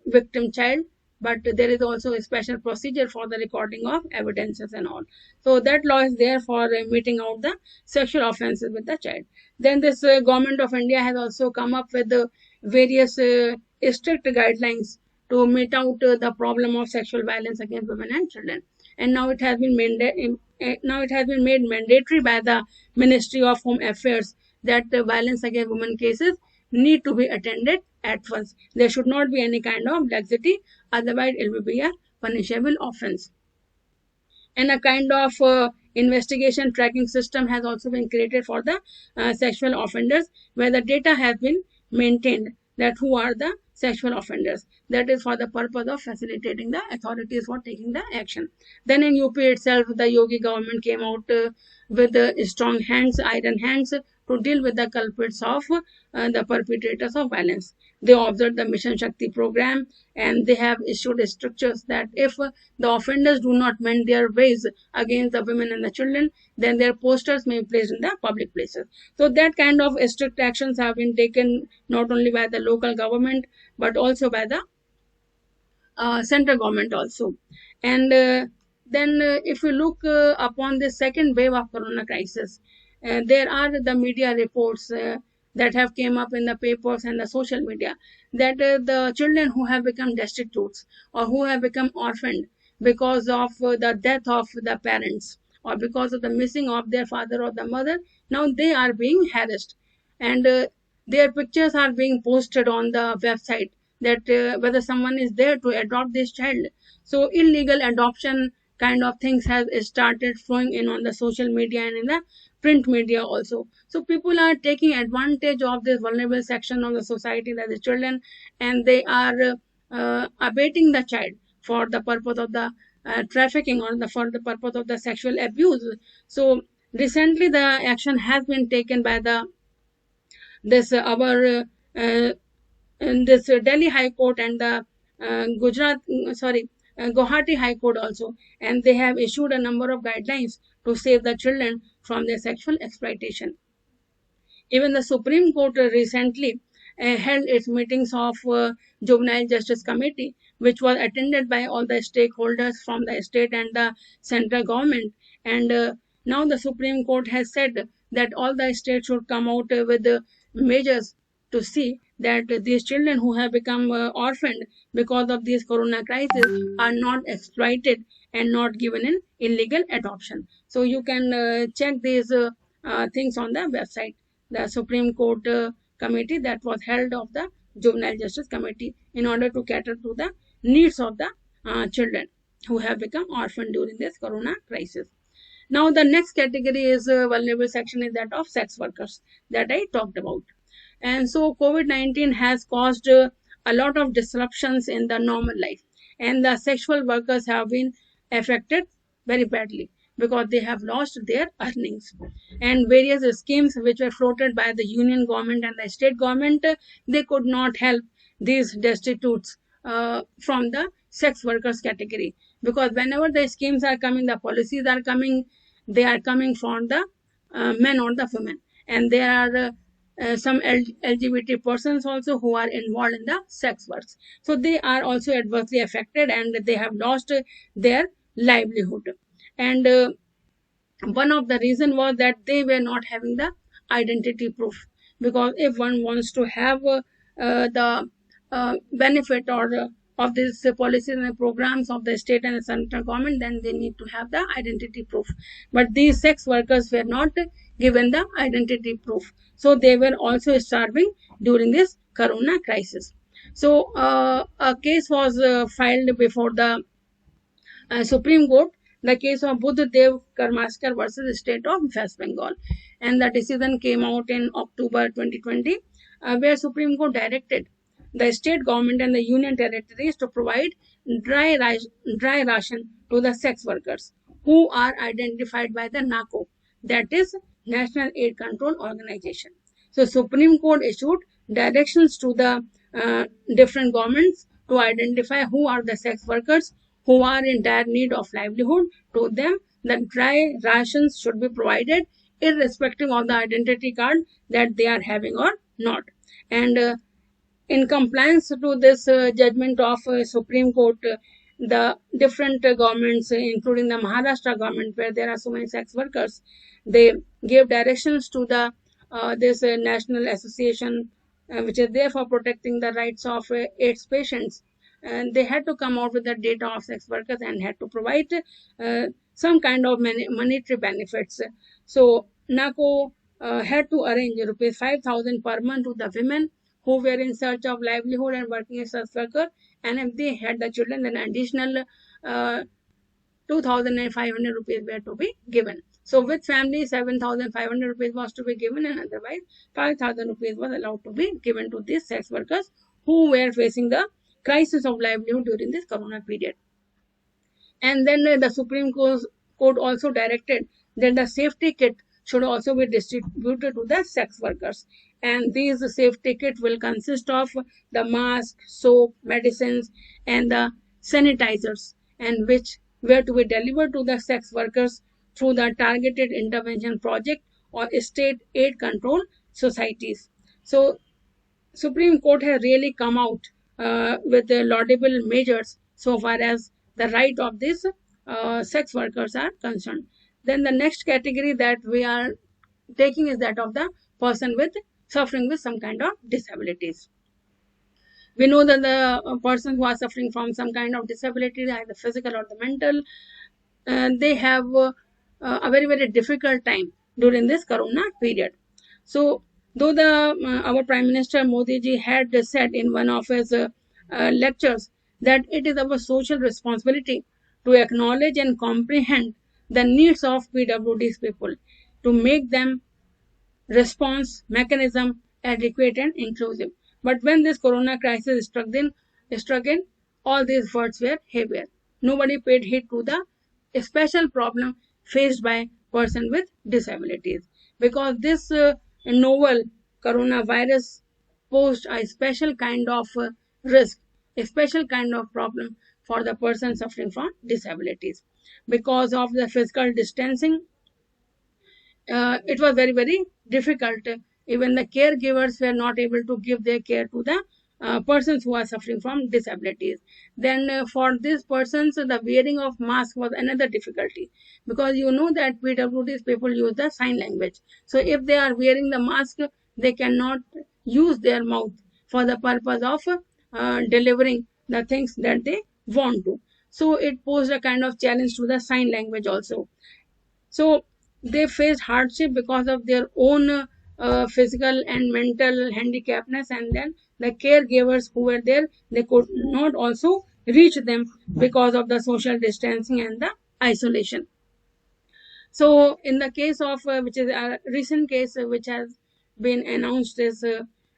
victim child. but there is also a special procedure for the recording of evidences and all. So that law is there for meting out the sexual offenses with the child. Then this government of India has also come up with various strict guidelines to meet out the problem of sexual violence against women and children. And now it has been made mandatory by the Ministry of Home Affairs that violence against women cases need to be attended at once. There should not be any kind of laxity, otherwise it will be a punishable offense. And a kind of investigation tracking system has also been created for the sexual offenders, where the data has been maintained that who are the sexual offenders. That is for the purpose of facilitating the authorities for taking the action. Then in UP itself, the Yogi government came out with strong hands, iron hands, to deal with the culprits of the perpetrators of violence. They observed the Mission Shakti program, and they have issued strictures that if the offenders do not mend their ways against the women and the children, then their posters may be placed in the public places. So that kind of strict actions have been taken not only by the local government but also by the central government also. And then if you look upon the second wave of corona crisis, there are the media reports that have came up in the papers and the social media that the children who have become destitute or who have become orphaned because of the death of the parents or because of the missing of their father or the mother, now they are being harassed, and their pictures are being posted on the website that whether someone is there to adopt this child. So illegal adoption kind of things have started flowing in on the social media and in the print media also. So people are taking advantage of this vulnerable section of the society, that is children, and they are abating the child for the purpose of the trafficking or for the purpose of the sexual abuse. So recently the action has been taken by the this our in this Delhi High Court and the Guwahati High Court also, and they have issued a number of guidelines to save the children from their sexual exploitation. Even the Supreme Court recently held its meetings of Juvenile Justice Committee, which was attended by all the stakeholders from the state and the central government. And now the Supreme Court has said that all the states should come out with measures to see that these children who have become orphaned because of this corona crisis are not exploited and not given in illegal adoption. So you can check these things on the website. The Supreme Court committee that was held of the Juvenile Justice Committee in order to cater to the needs of the children who have become orphaned during this corona crisis. Now the next category is vulnerable section is that of sex workers that I talked about. And so COVID-19 has caused a lot of disruptions in the normal life, and the sexual workers have been affected very badly because they have lost their earnings. And various schemes which were floated by the union government and the state government, they could not help these destitutes from the sex workers category, because whenever the schemes are coming, the policies are coming, they are coming from the men or the women, and there are some LGBT persons also who are involved in the sex works. So they are also adversely affected and they have lost their livelihood. And one of the reason was that they were not having the identity proof, because if one wants to have the benefit or of these policies and programs of the state and the central government, then they need to have the identity proof. But these sex workers were not given the identity proof, so they were also starving during this corona crisis. So a case was filed before the Supreme Court, the case of Buddhadev Karmaskar versus State of West Bengal, and the decision came out in October 2020, where Supreme Court directed the state government and the union territories to provide dry ration to the sex workers who are identified by the NACO, that is National Aid Control Organization. So Supreme Court issued directions to the different governments to identify who are the sex workers who are in dire need of livelihood. To them, the dry rations should be provided irrespective of the identity card that they are having or not. And in compliance to this judgment of Supreme Court, the different governments, including the Maharashtra government, where there are so many sex workers, they gave directions to the this national association, which is there for protecting the rights of AIDS patients, and they had to come out with the data of sex workers and had to provide some kind of monetary benefits. So NACO had to arrange rupees 5,000 per month to the women who were in search of livelihood and working as sex worker, and if they had the children, then additional 2,500 rupees were to be given. So with family, 7,500 rupees was to be given, and otherwise 5,000 rupees was allowed to be given to these sex workers who were facing the crisis of livelihood during this corona period. And then the Supreme Court also directed that the safety kit should also be distributed to the sex workers. And these safety kit will consist of the mask, soap, medicines, and the sanitizers, and which were to be delivered to the sex workers through the targeted intervention project or state aid control societies. So Supreme Court has really come out with laudable measures so far as the right of these sex workers are concerned. Then the next category that we are taking is that of the person with suffering with some kind of disabilities. We know that the persons who are suffering from some kind of disability, either physical or the mental, they have a very, very difficult time during this corona period. So though the our Prime Minister Modi ji had said in one of his lectures that it is our social responsibility to acknowledge and comprehend the needs of PWD's people, to make them response mechanism adequate and inclusive. But when this corona crisis struck in, all these words were heavier. Nobody paid heed to the special problem faced by person with disabilities, because this novel coronavirus posed a special kind of risk, a special kind of problem for the person suffering from disabilities. Because of the physical distancing, it was very, very difficult. Even the caregivers were not able to give their care to the persons who are suffering from disabilities. Then for these persons, the wearing of mask was another difficulty, because you know that PWD's people use the sign language. So if they are wearing the mask, they cannot use their mouth for the purpose of delivering the things that they want to. So it posed a kind of challenge to the sign language also. So they faced hardship because of their own physical and mental handicapness, and then the caregivers who were there, they could not also reach them because of the social distancing and the isolation. So in the case of which is a recent case which has been announced is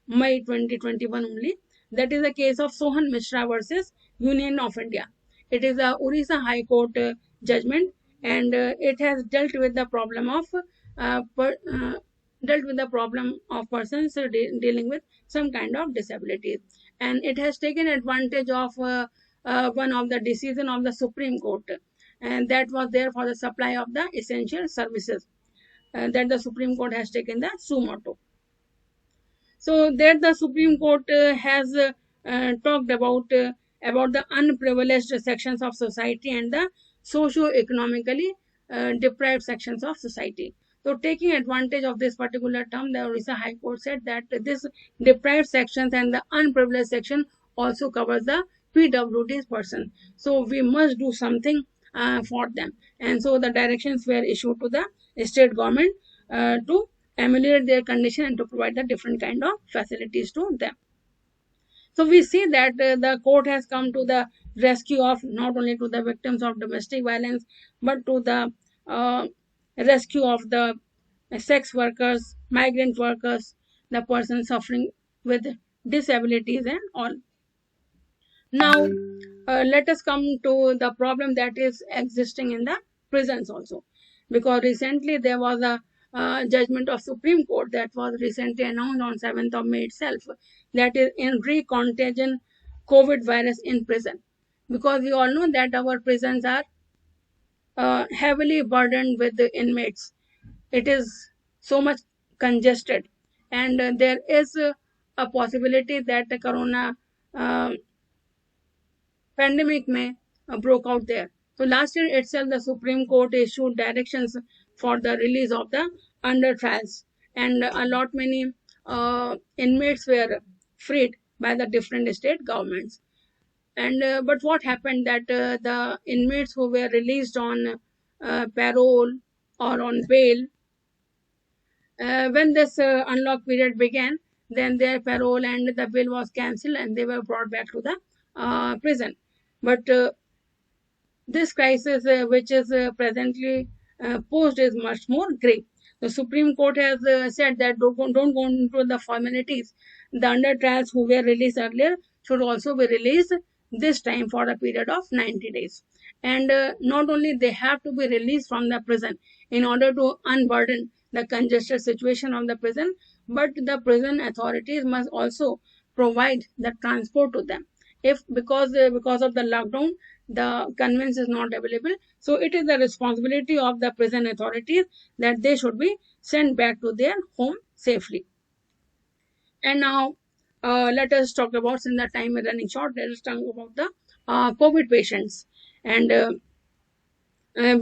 May 2021 only, that is the case of Sohan Mishra versus Union of India. It is a Orissa High Court judgment, and it has dealt with the problem of persons dealing with some kind of disability, and it has taken advantage of one of the decision of the Supreme Court, and that was there for the supply of the essential services, that the Supreme Court has taken the suo motu. So there the Supreme Court has talked about the unprivileged sections of society and the socio-economically deprived sections of society. So taking advantage of this particular term, the Orissa High Court said that this deprived sections and the unprivileged section also covers the PWD's person. So we must do something for them. And so the directions were issued to the state government to ameliorate their condition and to provide the different kind of facilities to them. So we see that the court has come to the rescue of not only to the victims of domestic violence, but to the rescue of the sex workers, migrant workers, the persons suffering with disabilities and all. Now, let us come to the problem that is existing in the prisons also, because recently there was a judgment of Supreme Court that was recently announced on 7th of May itself, that is in recontagion COVID virus in prison, because we all know that our prisons are heavily burdened with the inmates. It is so much congested, and there is a possibility that the corona pandemic may broke out there. So last year itself, the Supreme Court issued directions for the release of the under trials, and a lot many inmates were freed by the different state governments. And but what happened that the inmates who were released on parole or on bail, when this unlock period began, then their parole and the bail was cancelled and they were brought back to the prison. But this crisis, which is presently posed, is much more grave. The Supreme Court has said that don't go into the formalities. The under trials who were released earlier should also be released this time for a period of 90 days. And not only they have to be released from the prison in order to unburden the congested situation of the prison, but the prison authorities must also provide the transport to them. If because of the lockdown, the conveyance is not available, so it is the responsibility of the prison authorities that they should be sent back to their home safely. And now let us talk about, since the time is running short, let us talk about the COVID patients. And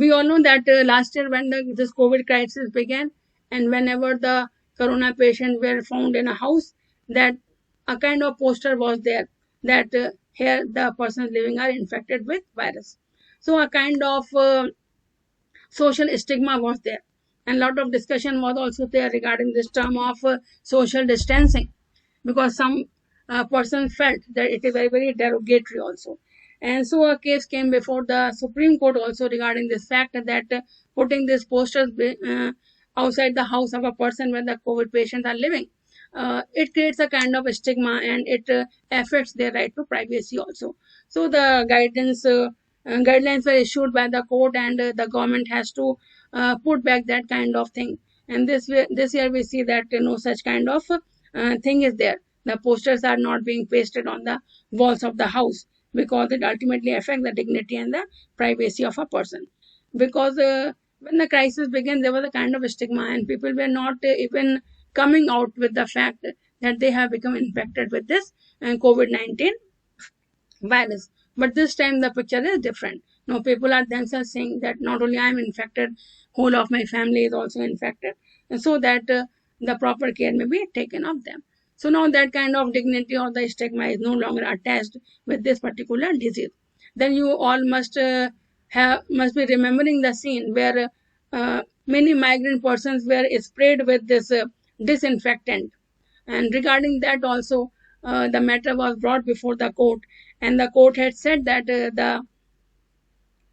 we all know that last year when this COVID crisis began, and whenever the corona patients were found in a house, that a kind of poster was there that here the persons living are infected with virus. So a kind of social stigma was there, and a lot of discussion was also there regarding this term of social distancing, because some persons felt that it is very, very derogatory also. And so a case came before the Supreme Court also regarding this fact that putting these posters outside the house of a person where the COVID patients are living, it creates a kind of a stigma, and it affects their right to privacy also. So the guidelines were issued by the court, and the government has to put back that kind of thing. And this year we see that no such kind of thing is there. The posters are not being pasted on the walls of the house, because it ultimately affects the dignity and the privacy of a person. Because when the crisis began, there was a kind of stigma, and people were not even coming out with the fact that they have become infected with this COVID-19 virus. But this time the picture is different. Now people are themselves saying that not only I am infected, whole of my family is also infected, and so that the proper care may be taken of them. So now that kind of dignity or the stigma is no longer attached with this particular disease. Then you all must be remembering the scene where many migrant persons were sprayed with this disinfectant. And regarding that also, the matter was brought before the court, and the court had said that the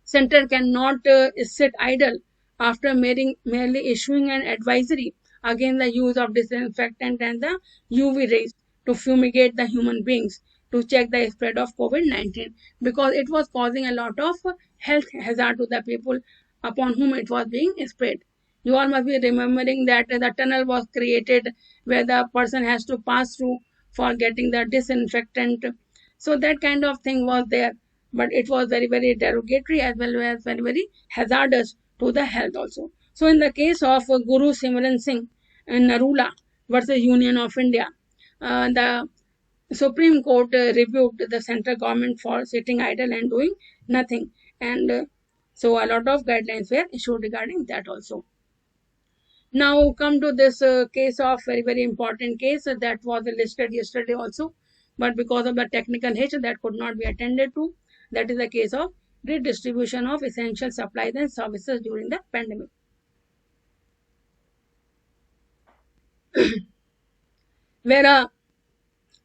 center cannot sit idle after merely issuing an advisory against the use of disinfectant and the UV rays to fumigate the human beings to check the spread of COVID-19, because it was causing a lot of health hazard to the people upon whom it was being sprayed. You all must be remembering that the tunnel was created where the person has to pass through for getting the disinfectant. So that kind of thing was there, but it was very, very derogatory as well as very, very hazardous to the health also. So in the case of Guru Simran Singh and Narula versus Union of India, the Supreme Court rebuked the central government for sitting idle and doing nothing. And so a lot of guidelines were issued regarding that also. Now come to this case of very, very important case that was listed yesterday also, but because of the technical nature that could not be attended to. That is the case of redistribution of essential supplies and services during the pandemic. Where a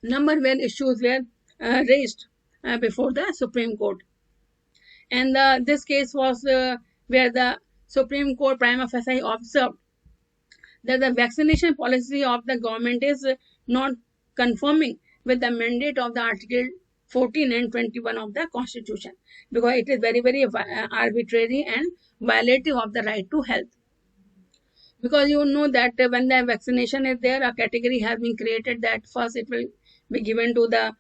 number of issues were raised before the Supreme Court. And this case was where the Supreme Court prima facie observed that the vaccination policy of the government is not conforming with the mandate of the Article 14 and 21 of the Constitution, because it is very, very arbitrary and violative of the right to health. Because you know that when the vaccination is there, a category has been created that first it will be given to the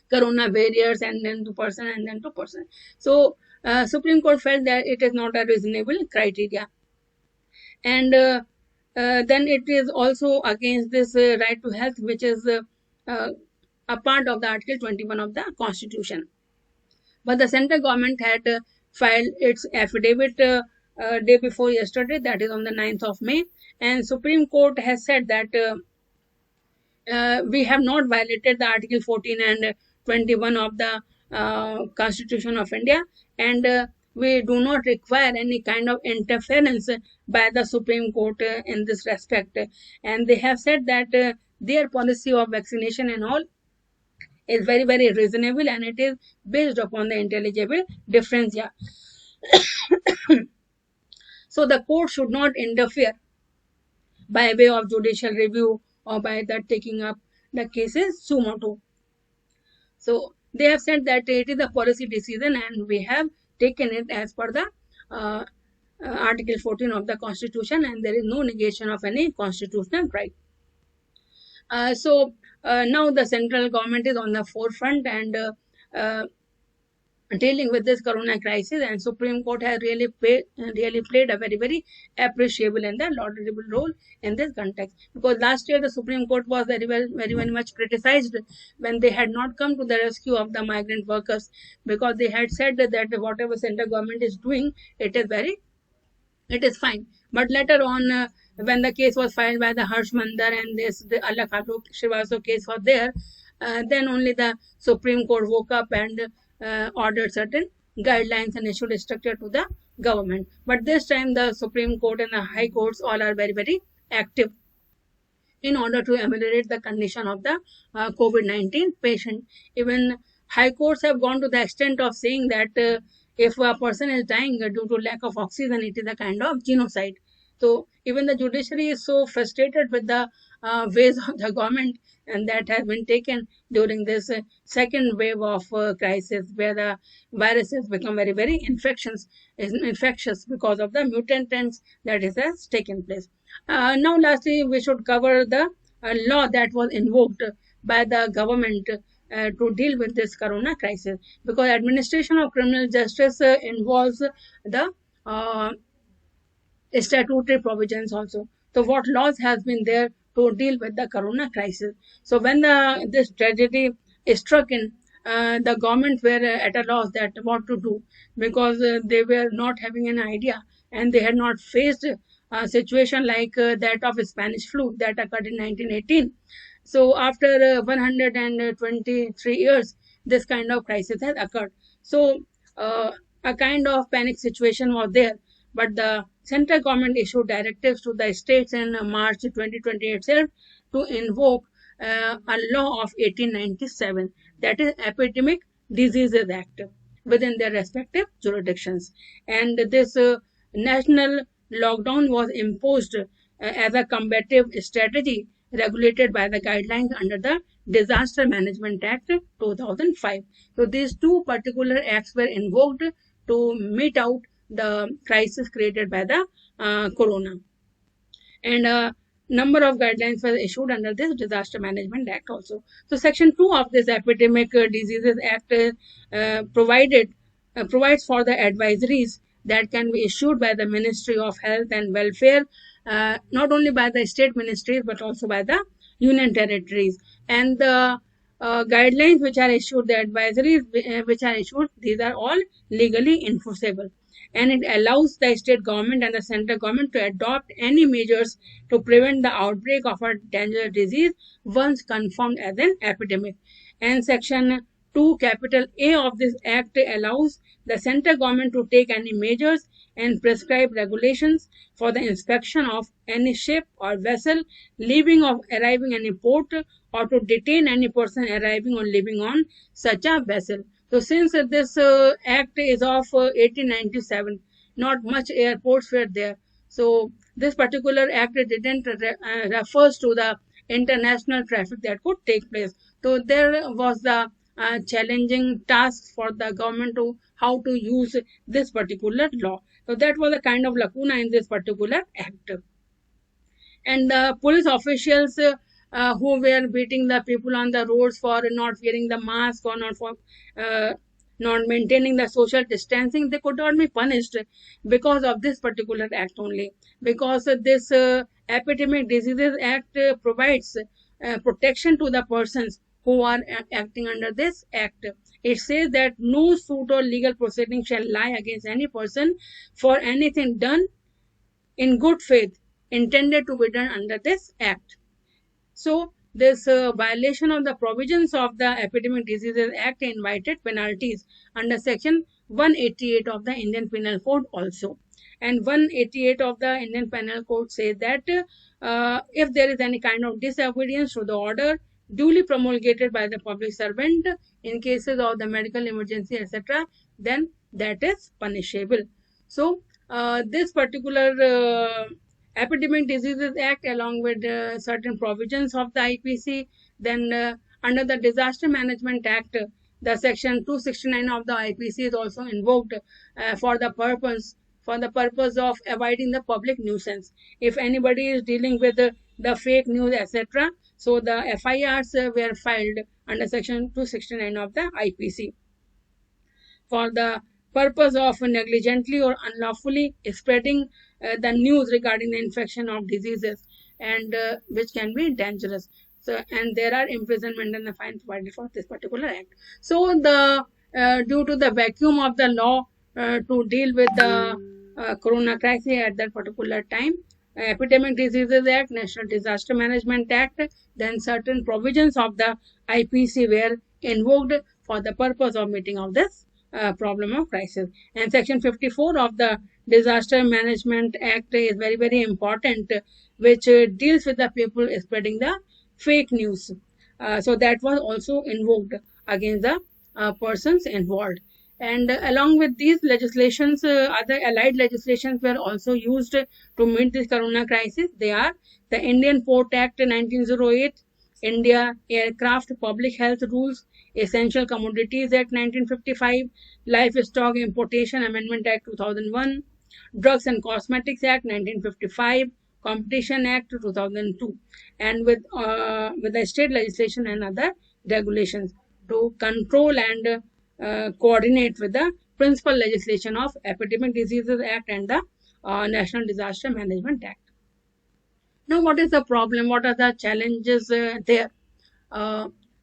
corona barriers, and then to person, and then to person. So Supreme Court felt that it is not a reasonable criteria. And then it is also against this right to health, which is a part of the Article 21 of the Constitution. But the central government had filed its affidavit day before yesterday, that is on the 9th of May, and Supreme Court has said that we have not violated the Article 14 and 21 of the Constitution of India, and we do not require any kind of interference by the Supreme Court in this respect. And they have said that their policy of vaccination and all is very, very reasonable, and it is based upon the intelligible differentia. So the court should not interfere by way of judicial review or by the taking up the cases sumo. So they have said that it is a policy decision, and we have taken it as per the Article 14 of the Constitution, and there is no negation of any constitutional right. So now the central government is on the forefront and dealing with this corona crisis, and Supreme Court has really played a very, very appreciable and laudable role in this context, because last year the Supreme Court was very much criticized when they had not come to the rescue of the migrant workers, because they had said that whatever central government is doing, it is fine. But later on, when the case was filed by the Harsh Mandar and the Alakh Srivastav case was there, then only the Supreme Court woke up and ordered certain guidelines and issued a structure to the government. But this time the Supreme Court and the High Courts all are very, very active in order to ameliorate the condition of the COVID-19 patient. Even High Courts have gone to the extent of saying that if a person is dying due to lack of oxygen, it is a kind of genocide. So even the judiciary is so frustrated with the ways of the government, and that has been taken during this second wave of crisis, where the virus has become very, very infectious because of the mutant trends that has taken place. Now lastly, we should cover the law that was invoked by the government to deal with this corona crisis, because administration of criminal justice involves the statutory provisions also. So what laws has been there to deal with the corona crisis? So when this tragedy struck in, the government were at a loss that what to do, because they were not having an idea, and they had not faced a situation like that of Spanish flu that occurred in 1918. So after 123 years, this kind of crisis has occurred. So a kind of panic situation was there, but the central government issued directives to the states in March 2020 itself to invoke a law of 1897, that is Epidemic Diseases Act, within their respective jurisdictions. And this national lockdown was imposed as a combative strategy regulated by the guidelines under the Disaster Management Act 2005. So these two particular acts were invoked to meet out the crisis created by the corona. And a number of guidelines were issued under this Disaster Management Act also. So Section 2 of this Epidemic Diseases Act provides for the advisories that can be issued by the Ministry of Health and Welfare, not only by the state ministries but also by the union territories. And the guidelines which are issued, the advisories which are issued, these are all legally enforceable. And it allows the state government and the central government to adopt any measures to prevent the outbreak of a dangerous disease once confirmed as an epidemic. And Section 2 capital A of this Act allows the central government to take any measures and prescribe regulations for the inspection of any ship or vessel leaving or arriving any port, or to detain any person arriving or leaving on such a vessel. So since this act is of 1897, not much airports were there. So this particular act didn't refers to the international traffic that could take place. So there was the challenging task for the government to how to use this particular law. So that was a kind of lacuna in this particular act. And the police officials who were beating the people on the roads for not wearing the mask or not for not maintaining the social distancing, they could not be punished because of this particular act only. Because this Epidemic Diseases Act provides protection to the persons who are acting under this act. It says that no suit or legal proceeding shall lie against any person for anything done in good faith intended to be done under this act. So, this violation of the provisions of the Epidemic Diseases Act invited penalties under Section 188 of the Indian Penal Code also. And 188 of the Indian Penal Code says that if there is any kind of disobedience to the order duly promulgated by the public servant in cases of the medical emergency, etc., then that is punishable. So, this particular Epidemic Diseases Act, along with certain provisions of the IPC, then under the Disaster Management Act, the Section 269 of the IPC is also invoked for the purpose of avoiding the public nuisance. If anybody is dealing with the fake news, etc., so the FIRs were filed under Section 269 of the IPC for the purpose of negligently or unlawfully spreading the news regarding the infection of diseases and which can be dangerous. So, and there are imprisonment and the fine provided for this particular act. So, the due to the vacuum of the law to deal with the corona crisis at that particular time, Epidemic Diseases Act, National Disaster Management Act, then certain provisions of the IPC were invoked for the purpose of meeting of this problem of crisis. And Section 54 of the Disaster Management Act is very, very important, which deals with the people spreading the fake news. So that was also invoked against the persons involved. And along with these legislations, other allied legislations were also used to meet this corona crisis. They are the Indian Port Act 1908, India Aircraft Public Health Rules, Essential Commodities Act 1955, Livestock Importation Amendment Act 2001, Drugs and Cosmetics Act 1955, Competition Act 2002, and with the state legislation and other regulations to control and coordinate with the principal legislation of Epidemic Diseases Act and the National Disaster Management Act. Now, what is the problem? What are the challenges there?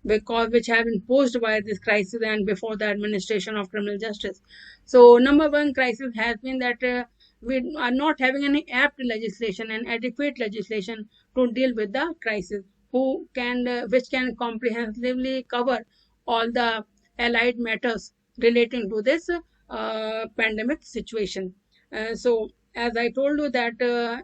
Because which have been posed by this crisis and before the administration of criminal justice. So, number one crisis has been that we are not having any apt legislation and adequate legislation to deal with the crisis, which can comprehensively cover all the allied matters relating to this pandemic situation. So, as I told you that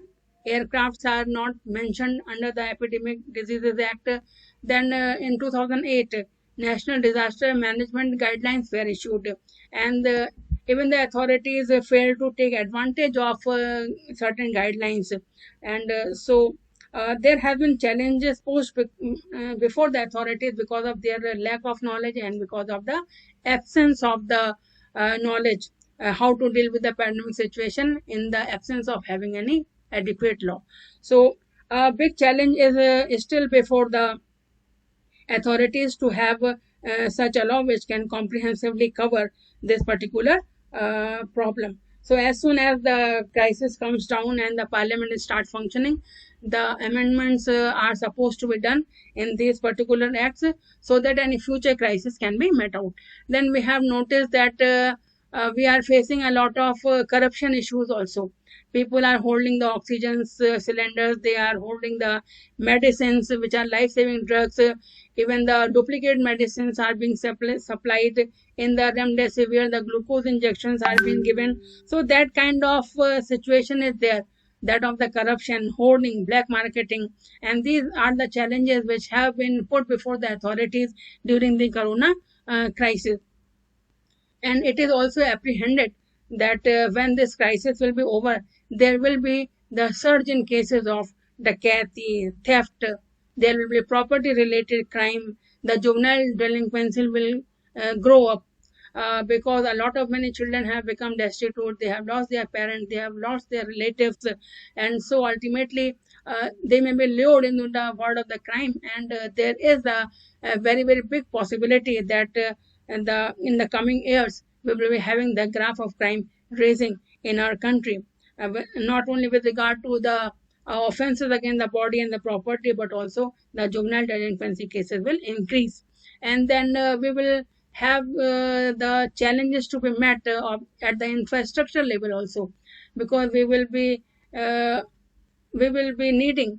aircrafts are not mentioned under the Epidemic Diseases Act. Then in 2008, National Disaster Management Guidelines were issued, and even the authorities failed to take advantage of certain guidelines. And there have been challenges posed before the authorities because of their lack of knowledge and because of the absence of the knowledge how to deal with the pandemic situation in the absence of having any adequate law. So a big challenge is still before the authorities to have such a law which can comprehensively cover this particular problem. So as soon as the crisis comes down and the parliament starts functioning, the amendments are supposed to be done in these particular acts so that any future crisis can be met out. Then we have noticed that we are facing a lot of corruption issues also. People are holding the oxygen cylinders, they are holding the medicines which are life-saving drugs, even the duplicate medicines are being supplied in the remdesivir, the glucose injections are being given. So that kind of situation is there, that of the corruption, hoarding, black marketing, and these are the challenges which have been put before the authorities during the corona crisis. And it is also apprehended that when this crisis will be over, there will be the surge in cases of dacoity, theft, there will be property related crime, the juvenile delinquency will grow up because a lot of many children have become destitute, they have lost their parents, they have lost their relatives, and so ultimately they may be lured into the world of the crime, and there is a very, very big possibility that in the coming years, we will be having the graph of crime raising in our country, not only with regard to the offenses against the body and the property, but also the juvenile delinquency cases will increase. And then we will have the challenges to be met at the infrastructure level also, because uh, we will be needing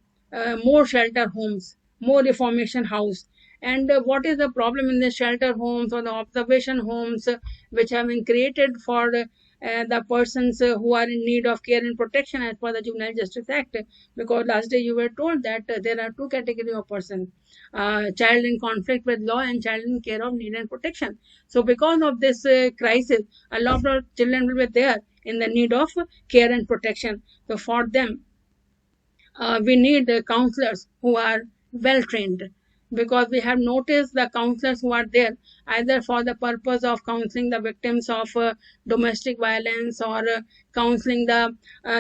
more shelter homes, more reformation house. And what is the problem in the shelter homes or the observation homes which have been created for the persons who are in need of care and protection as per the Juvenile Justice Act? Because last day you were told that there are two categories of person: child in conflict with law and child in care of need and protection. So because of this crisis, a lot of children will be there in the need of care and protection. So for them, we need counselors who are well trained, because we have noticed the counselors who are there either for the purpose of counseling the victims of domestic violence or counseling the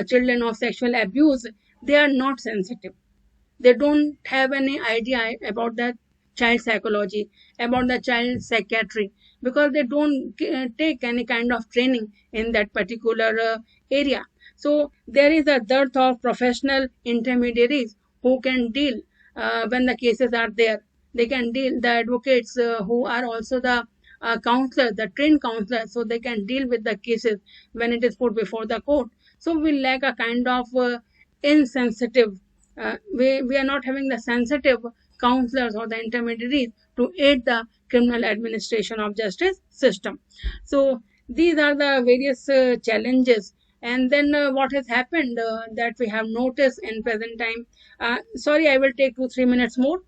children of sexual abuse, they are not sensitive. They don't have any idea about the child psychology, about the child psychiatry, because they don't take any kind of training in that particular area. So there is a dearth of professional intermediaries who can deal when the cases are there. They can deal, the advocates who are also the counselors, the trained counselors, so they can deal with the cases when it is put before the court. So we lack a kind of insensitive, we are not having the sensitive counselors or the intermediaries to aid the criminal administration of justice system. So these are the various challenges. And then what has happened that we have noticed in present time, sorry, I will take 2-3 minutes more.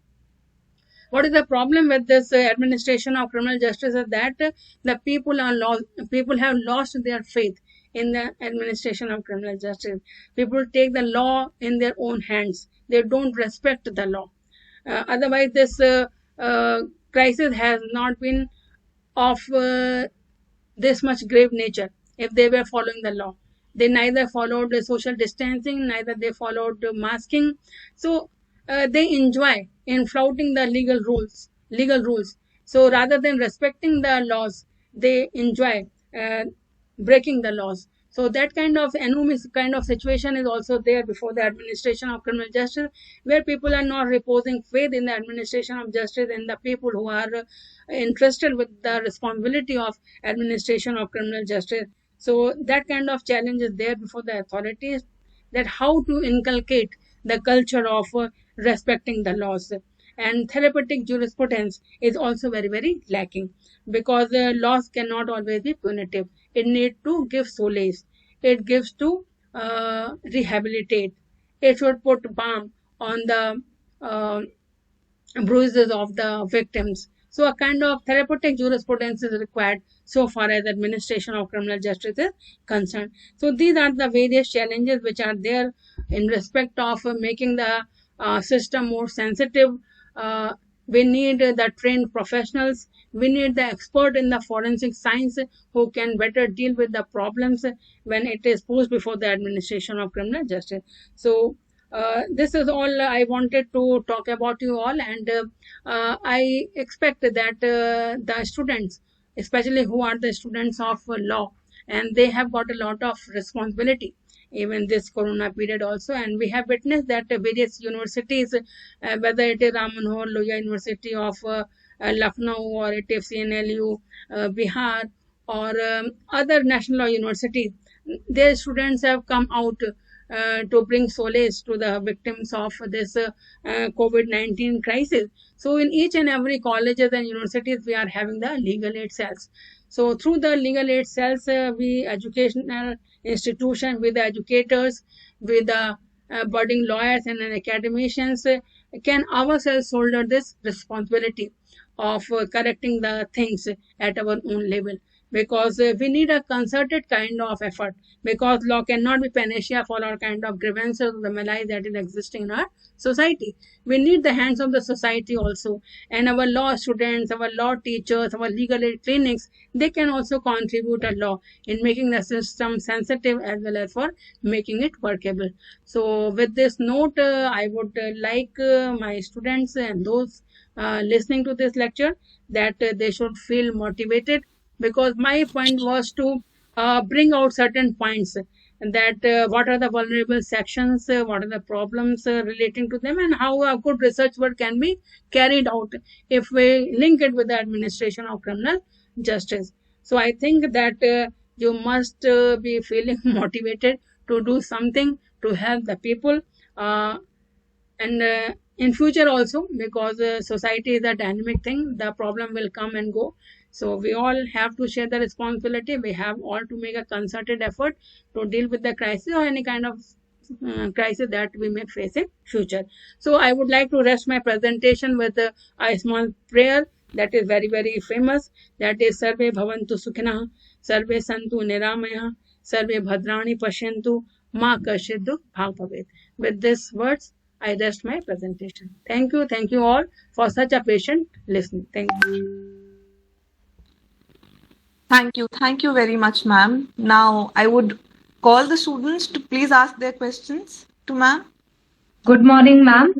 What is the problem with this administration of criminal justice is that the people have lost their faith in the administration of criminal justice. People take the law in their own hands. They don't respect the law. Otherwise, this crisis has not been of this much grave nature if they were following the law. They neither followed the social distancing, neither they followed the masking. So they enjoy in flouting the legal rules. So rather than respecting the laws, they enjoy breaking the laws. So that kind of enormous kind of situation is also there before the administration of criminal justice, where people are not reposing faith in the administration of justice and the people who are interested with the responsibility of administration of criminal justice. So that kind of challenge is there before the authorities, that how to inculcate the culture of respecting the laws. And therapeutic jurisprudence is also very, very lacking, because laws cannot always be punitive. It needs to give solace. It gives to rehabilitate. It should put balm on the bruises of the victims. So a kind of therapeutic jurisprudence is required so far as administration of criminal justice is concerned. So these are the various challenges which are there in respect of making the system more sensitive. We need the trained professionals. We need the expert in the forensic science who can better deal with the problems when it is posed before the administration of criminal justice. So this is all I wanted to talk about you all, and I expect that the students, especially who are the students of law, and they have got a lot of responsibility even this corona period also. And we have witnessed that various universities, whether it is Ram Manohar Lohia University of Lucknow, or it is CNLU Bihar, or other national law universities, their students have come out to bring solace to the victims of this COVID-19 crisis. So in each and every colleges and universities, we are having the legal aid cells. So through the legal aid cells, we educational institution, with the educators, with the budding lawyers and academicians, can ourselves shoulder this responsibility of correcting the things at our own level, because we need a concerted kind of effort, because law cannot be panacea for our kind of grievances or the malai that is existing in our society. We need the hands of the society also, and our law students, our law teachers, our legal aid clinics, they can also contribute a law in making the system sensitive as well as for making it workable. So with this note, I would like my students and those listening to this lecture, that they should feel motivated, because my point was to bring out certain points, that what are the vulnerable sections, what are the problems relating to them, and how a good research work can be carried out if we link it with the administration of criminal justice. So I think that you must be feeling motivated to do something to help the people, and in future also, because society is a dynamic thing, the problem will come and go. So we all have to share the responsibility. We have all to make a concerted effort to deal with the crisis, or any kind of crisis that we may face in future. So I would like to rest my presentation with a small prayer that is very, very famous, that is Sarve Bhavantu Sukhinah, Sarve Santu Niramaya, Sarve Bhadrani Pashyantu, Ma Kashid Dukh Bhag Bhavet. With these words, I rest my presentation. Thank you all for such a patient listening. Thank you. Thank you very much, ma'am. Now I would call the students to please ask their questions to ma'am. Good morning, ma'am.